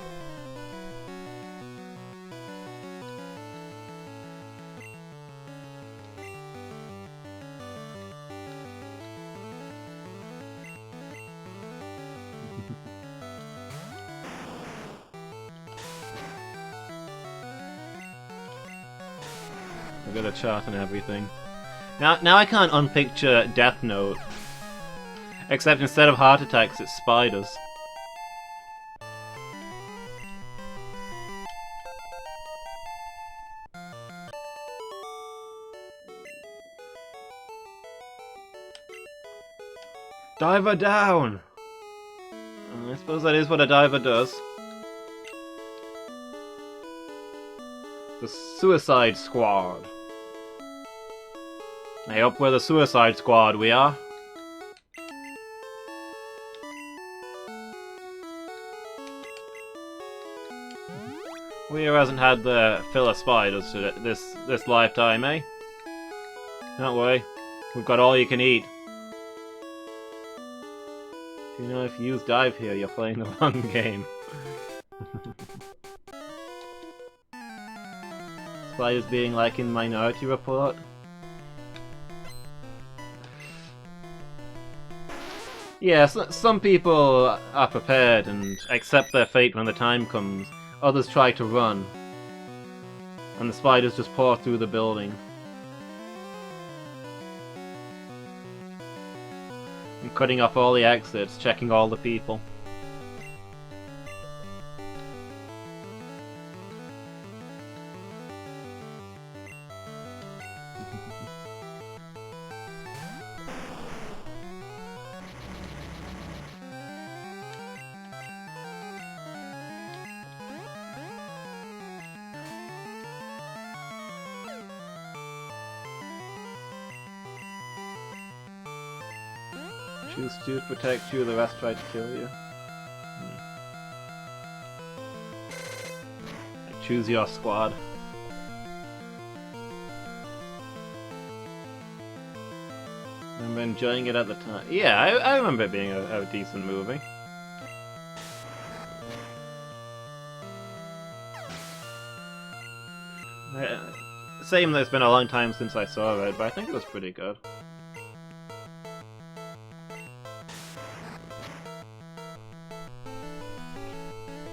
[SPEAKER 1] I've got a chart and everything. Now I can't unpicture Death Note. Except instead of heart attacks, it's spiders. Diver down! I suppose that is what a diver does. The Suicide Squad. Hey, up we're the Suicide Squad, we are. Who hasn't had the filler spiders this lifetime, eh? Don't worry, we've got all you can eat. You know, if you use dive here, you're playing the wrong game. Spiders being like in Minority Report. Yeah, some people are prepared and accept their fate when the time comes. Others try to run. And the spiders just pour through the building. And cutting off all the exits, checking all the people. Choose to protect you, the rest try to kill you. Choose your squad. I remember enjoying it at the time. Yeah, I remember it being a decent movie. Same that it's been a long time since I saw it, but I think it was pretty good.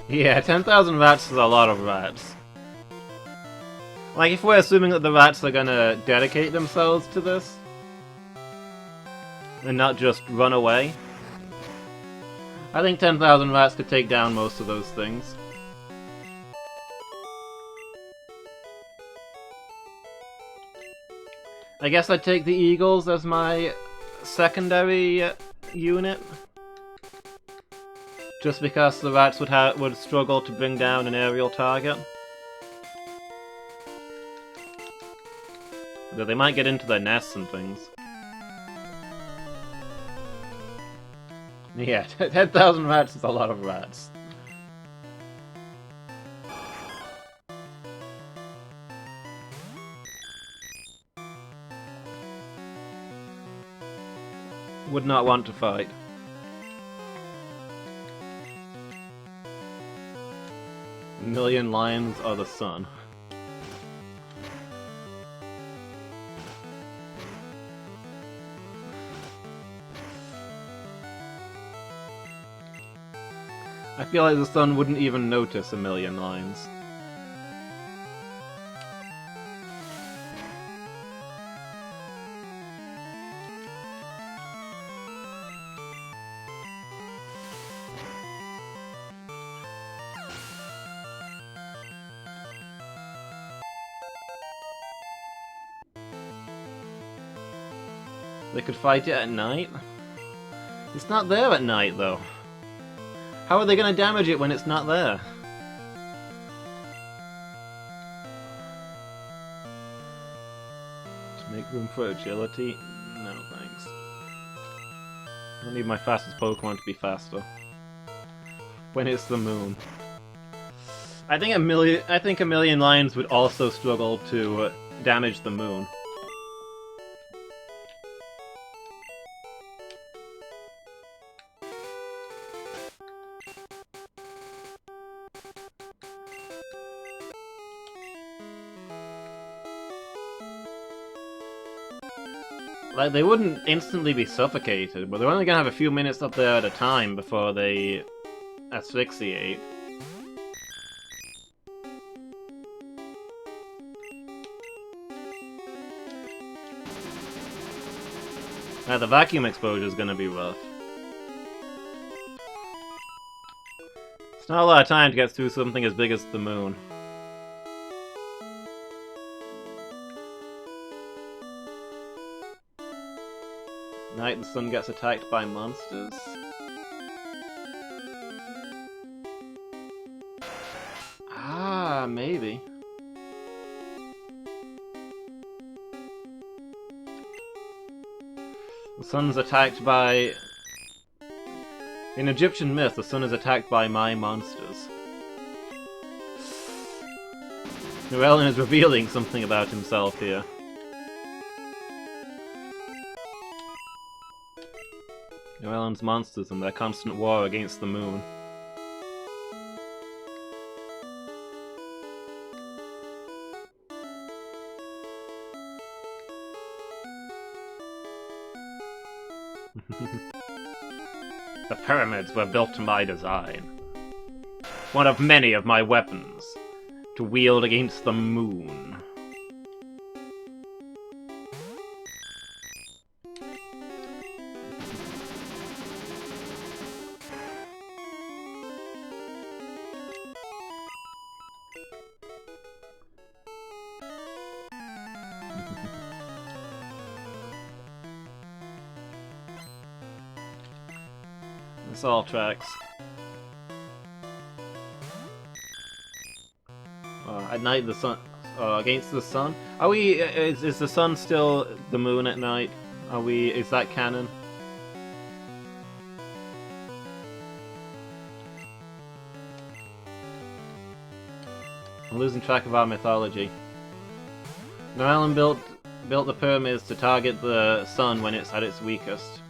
[SPEAKER 1] Yeah, 10,000 rats is a lot of rats. Like, if we're assuming that the rats are gonna dedicate themselves to this, and not just run away, I think 10,000 rats could take down most of those things. I guess I'd take the eagles as my secondary unit. Just because the rats would struggle to bring down an aerial target. Though they might get into their nests and things. Yeah, 10,000 rats is a lot of rats. Would not want to fight. A million lions or the sun. I feel like the sun wouldn't even notice a million lions. They could fight it at night? It's not there at night, though. How are they going to damage it when it's not there? To make room for agility? No, thanks. I don't need my fastest Pokemon to be faster. When it's the moon. I think a million lions would also struggle to damage the moon. Like, they wouldn't instantly be suffocated, but they're only gonna have a few minutes up there at a time before they asphyxiate. Now, the vacuum exposure is gonna be rough. It's not a lot of time to get through something as big as the moon. Night, the sun gets attacked by monsters. Ah, maybe. The sun's attacked by... In Egyptian myth, the sun is attacked by my monsters. Llewellyn is revealing something about himself here. Llewellyn's monsters and their constant war against the moon. The pyramids were built to my design. One of many of my weapons to wield against the moon. This all tracks. At night, the sun. Against the sun. Are we? Is the sun still the moon at night? Are we? Is that canon? I'm losing track of our mythology. Llewellyn built the pyramids to target the sun when it's at its weakest.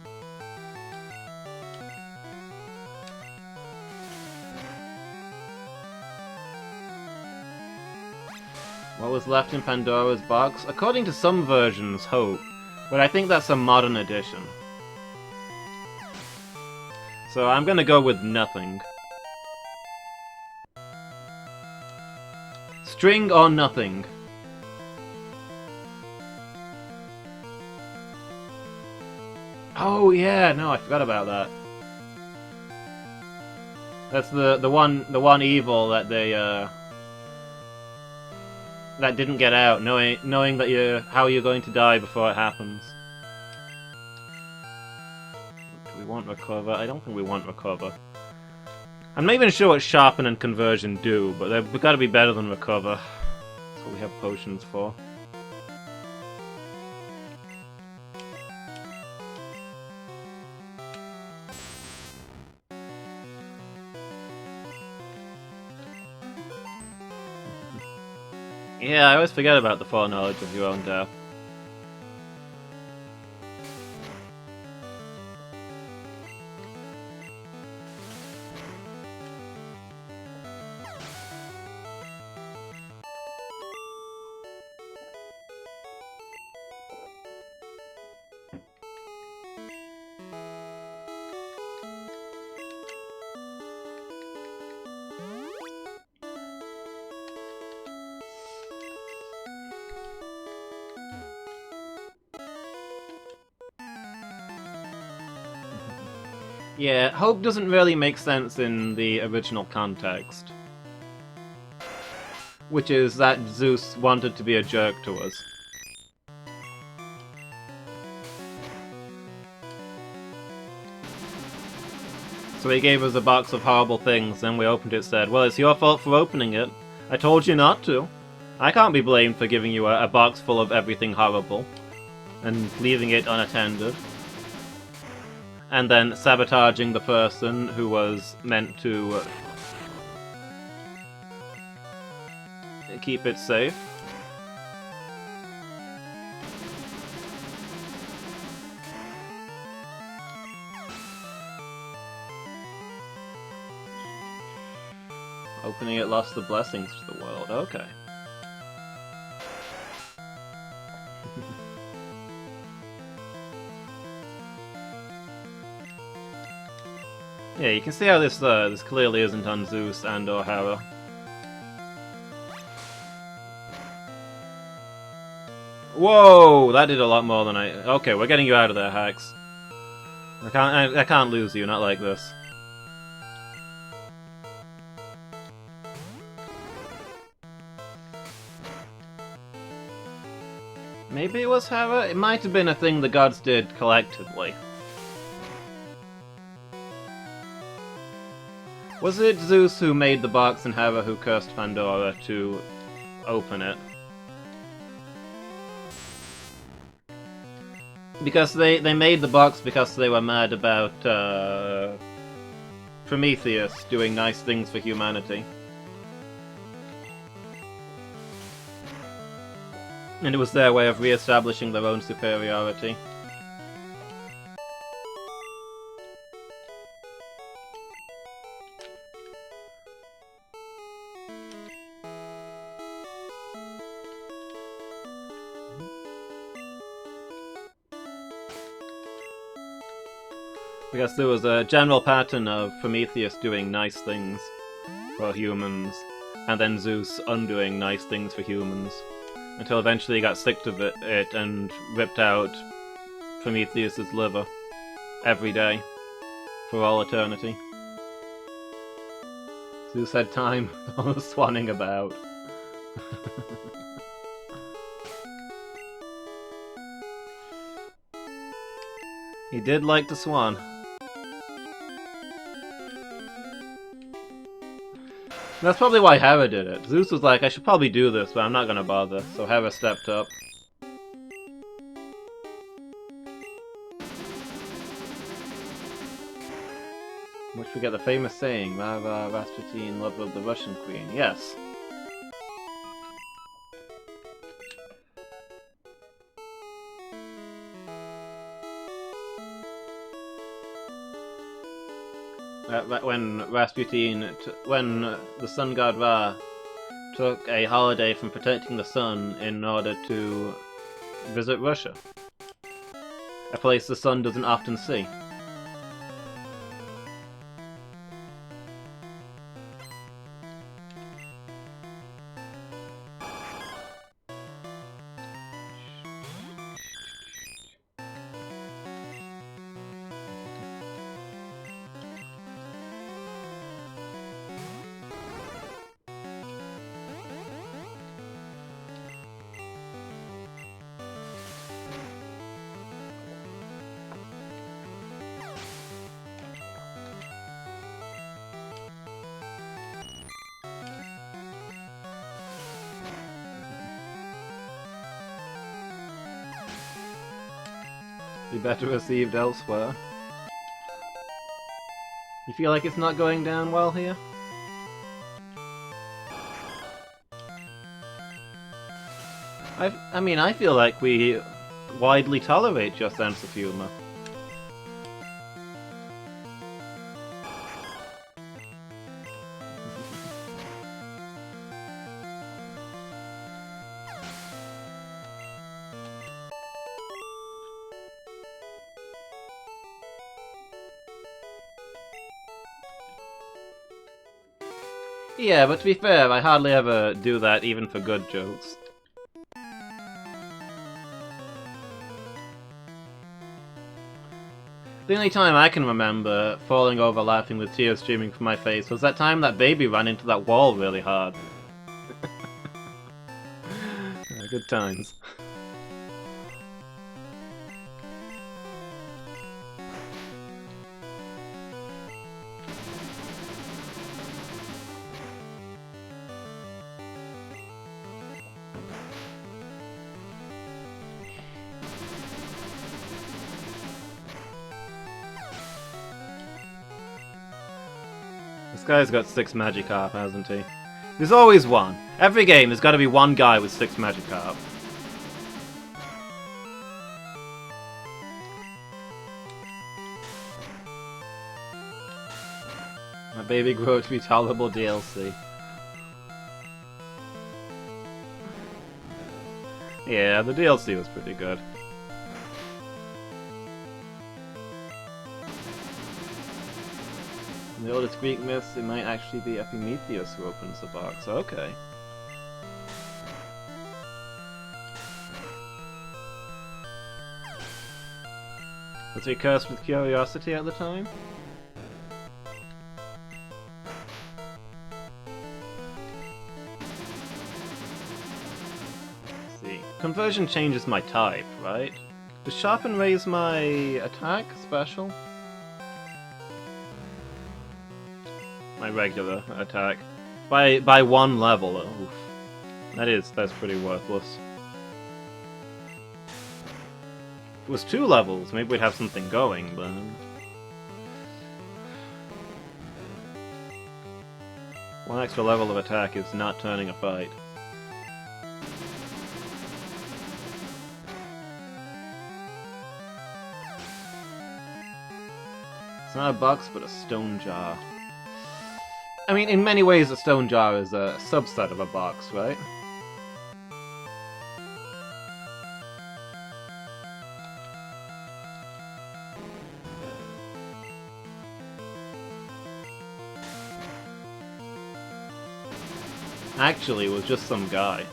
[SPEAKER 1] What was left in Pandora's box? According to some versions, hope, but I think that's a modern edition. So I'm gonna go with nothing. String or nothing. Oh yeah, no, I forgot about that. That's the one evil that they that didn't get out, knowing that how you're going to die before it happens. Do we want recover? I don't think we want recover. I'm not even sure what sharpen and conversion do, but they've got to be better than recover. That's what we have potions for. Yeah, I always forget about the foreknowledge of your own death. Yeah, hope doesn't really make sense in the original context. Which is that Zeus wanted to be a jerk to us. So he gave us a box of horrible things, then we opened it and said, well, it's your fault for opening it. I told you not to. I can't be blamed for giving you a box full of everything horrible and leaving it unattended. And then sabotaging the person who was meant to keep it safe. Opening it lost the blessings to the world. Okay. Yeah, you can see how this clearly isn't on Zeus and or Hera. Whoa, that did a lot more than I. Okay, we're getting you out of there, Hax. I can't lose you, not like this. Maybe it was Hera? It might have been a thing the gods did collectively. Was it Zeus who made the box and Hera who cursed Pandora to open it? Because they made the box because they were mad about Prometheus doing nice things for humanity. And it was their way of re-establishing their own superiority. Because there was a general pattern of Prometheus doing nice things for humans, and then Zeus undoing nice things for humans, until eventually he got sick of it and ripped out Prometheus's liver every day for all eternity. Zeus had time swanning about. He did like to swan. That's probably why Hera did it. Zeus was like, I should probably do this, but I'm not gonna bother. So Hera stepped up. Which we get the famous saying, Rava Rasputin, love of the Russian queen. Yes. When the sun god Ra took a holiday from protecting the sun in order to visit Russia, a place the sun doesn't often see. be better received elsewhere. You feel like it's not going down well here? I mean, I feel like we widely tolerate your sense of humor. Yeah, but to be fair, I hardly ever do that even for good jokes. The only time I can remember falling over laughing with tears streaming from my face was that time that baby ran into that wall really hard. Good times. This guy's got 6 Magikarp, hasn't he? There's always one. Every game, there's got to be one guy with 6 Magikarp. My baby grew up to be tolerable DLC. Yeah, the DLC was pretty good. In the oldest Greek myths, it might actually be Epimetheus who opens the box. Okay. Was he cursed with curiosity at the time? Let's see. Conversion changes my type, right? Does Sharpen raise my attack special? My regular attack by 1 level. Oof. That's pretty worthless. If it was 2 levels, maybe we'd have something going, but 1 extra level of attack is not turning a fight. It's not a box, but a stone jar. I mean, in many ways, a stone jar is a subset of a box, right? Actually, it was just some guy.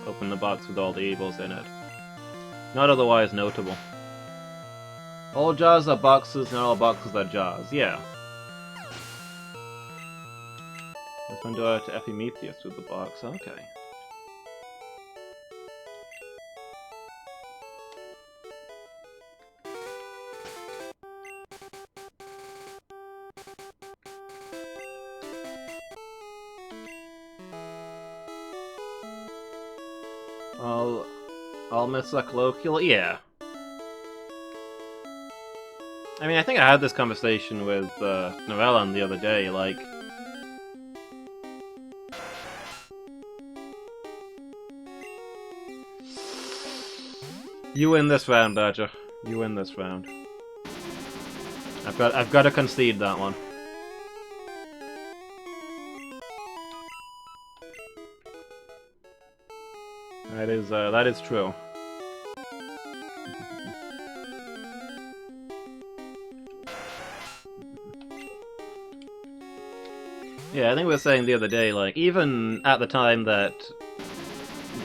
[SPEAKER 1] Opened the box with all the evils in it. Not otherwise notable. All jars are boxes, not all boxes are jars. Yeah. Let's go to Epimetheus with the box. Okay. I'll miss a colloquial? Yeah. I mean, I think I had this conversation with Narellan the other day, like... You win this round, Badger. You win this round. I've got to concede that one. That is true. Yeah, I think we were saying the other day, like, even at the time that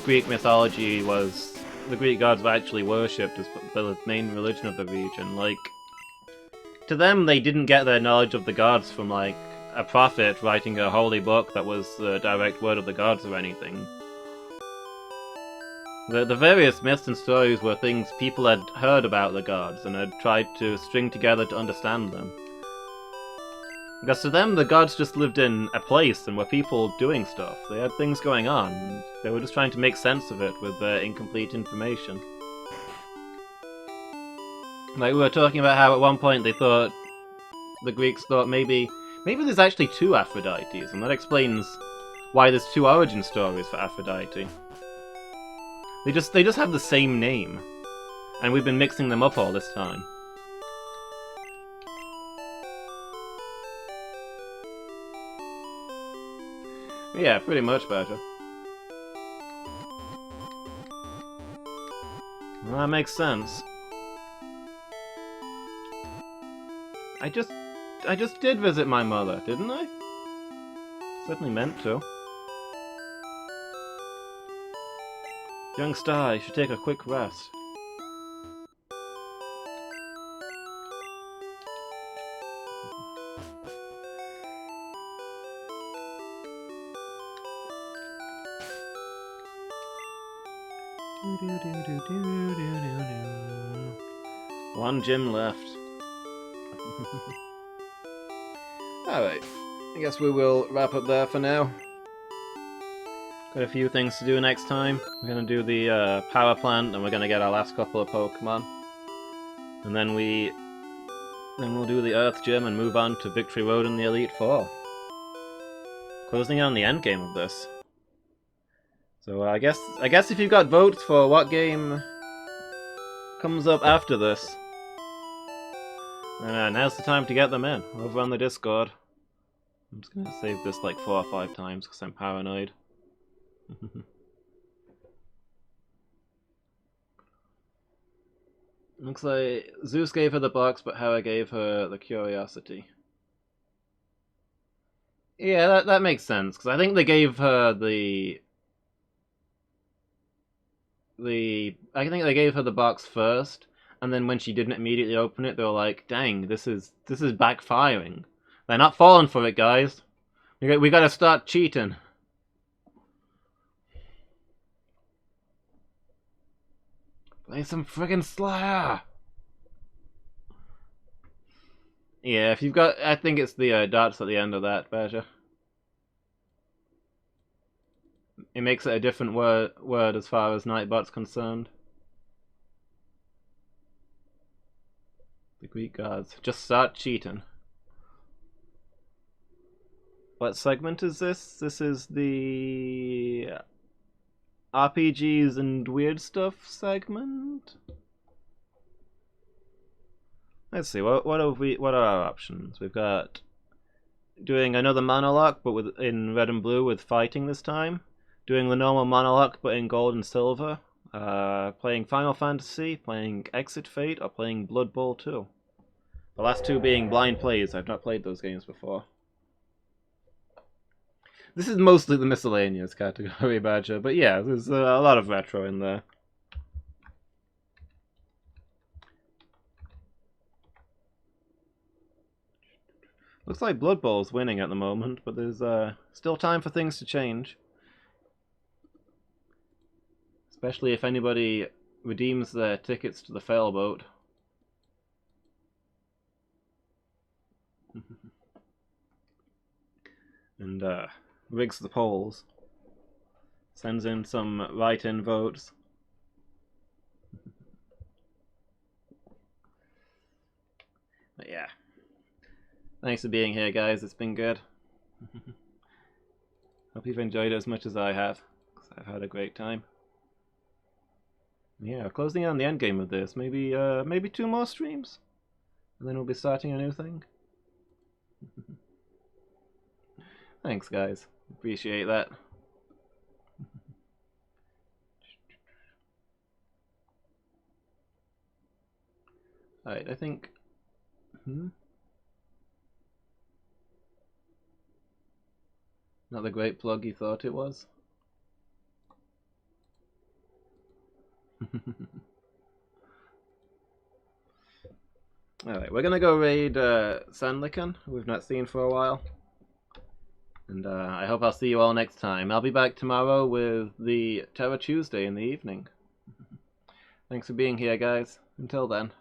[SPEAKER 1] Greek mythology was... the Greek gods were actually worshipped as the main religion of the region, like... to them, they didn't get their knowledge of the gods from, like, a prophet writing a holy book that was the direct word of the gods or anything. The various myths and stories were things people had heard about the gods and had tried to string together to understand them. Because to them, the gods just lived in a place and were people doing stuff. They had things going on, and they were just trying to make sense of it with their incomplete information. Like, we were talking about how at one point they thought, the Greeks thought maybe there's actually two Aphrodites, and that explains why there's two origin stories for Aphrodite. They just have the same name, and we've been mixing them up all this time. Yeah, pretty much, Badger. Well, that makes sense. I just did visit my mother, didn't I? Certainly meant to. Youngster, you should take a quick rest. One gym left. Alright, I guess we will wrap up there for now. Got a few things to do next time. We're gonna do the power plant, and we're gonna get our last couple of Pokemon. And then we'll do the Earth Gym and move on to Victory Road in the Elite Four. Closing in on the end game of this. So I guess if you've got votes for what game comes up after this, now's the time to get them in, over on the Discord. I'm just gonna save this like 4 or 5 times because I'm paranoid. Looks like Zeus gave her the box, but Hera gave her the curiosity. Yeah, that makes sense, because I think they gave her the box first, and then when she didn't immediately open it, they were like, "Dang, this is backfiring. They're not falling for it, guys. We gotta start cheating." Play some friggin' Slayer. Yeah, if you've got, I think it's the dots at the end of that, Badger. It makes it a different word as far as Nightbot's concerned. The Greek gods. Just start cheating. What segment is this? This is the RPGs and weird stuff segment? Let's see, what are our options? We've got doing another monologue, but in red and blue with fighting this time. Doing the normal monologue, but in gold and silver. Playing Final Fantasy, playing Exit Fate, or playing Blood Bowl 2. The last two being blind plays. I've not played those games before. This is mostly the miscellaneous category, Badger, but yeah, there's a lot of retro in there. Looks like Blood Bowl's winning at the moment, but there's still time for things to change. Especially if anybody redeems their tickets to the Failboat. And rigs the polls. Sends in some write-in votes. But yeah. Thanks for being here, guys. It's been good. Hope you've enjoyed it as much as I have, because I've had a great time. Yeah, closing on the end game of this. Maybe 2 more streams, and then we'll be starting a new thing. Thanks, guys. Appreciate that. Alright, I think... Not the great plug you thought it was. Alright, we're gonna go raid Sandlican, who we've not seen for a while. And I hope I'll see you all next time. I'll be back tomorrow with the Terror Tuesday in the evening. Thanks for being here, guys. Until then.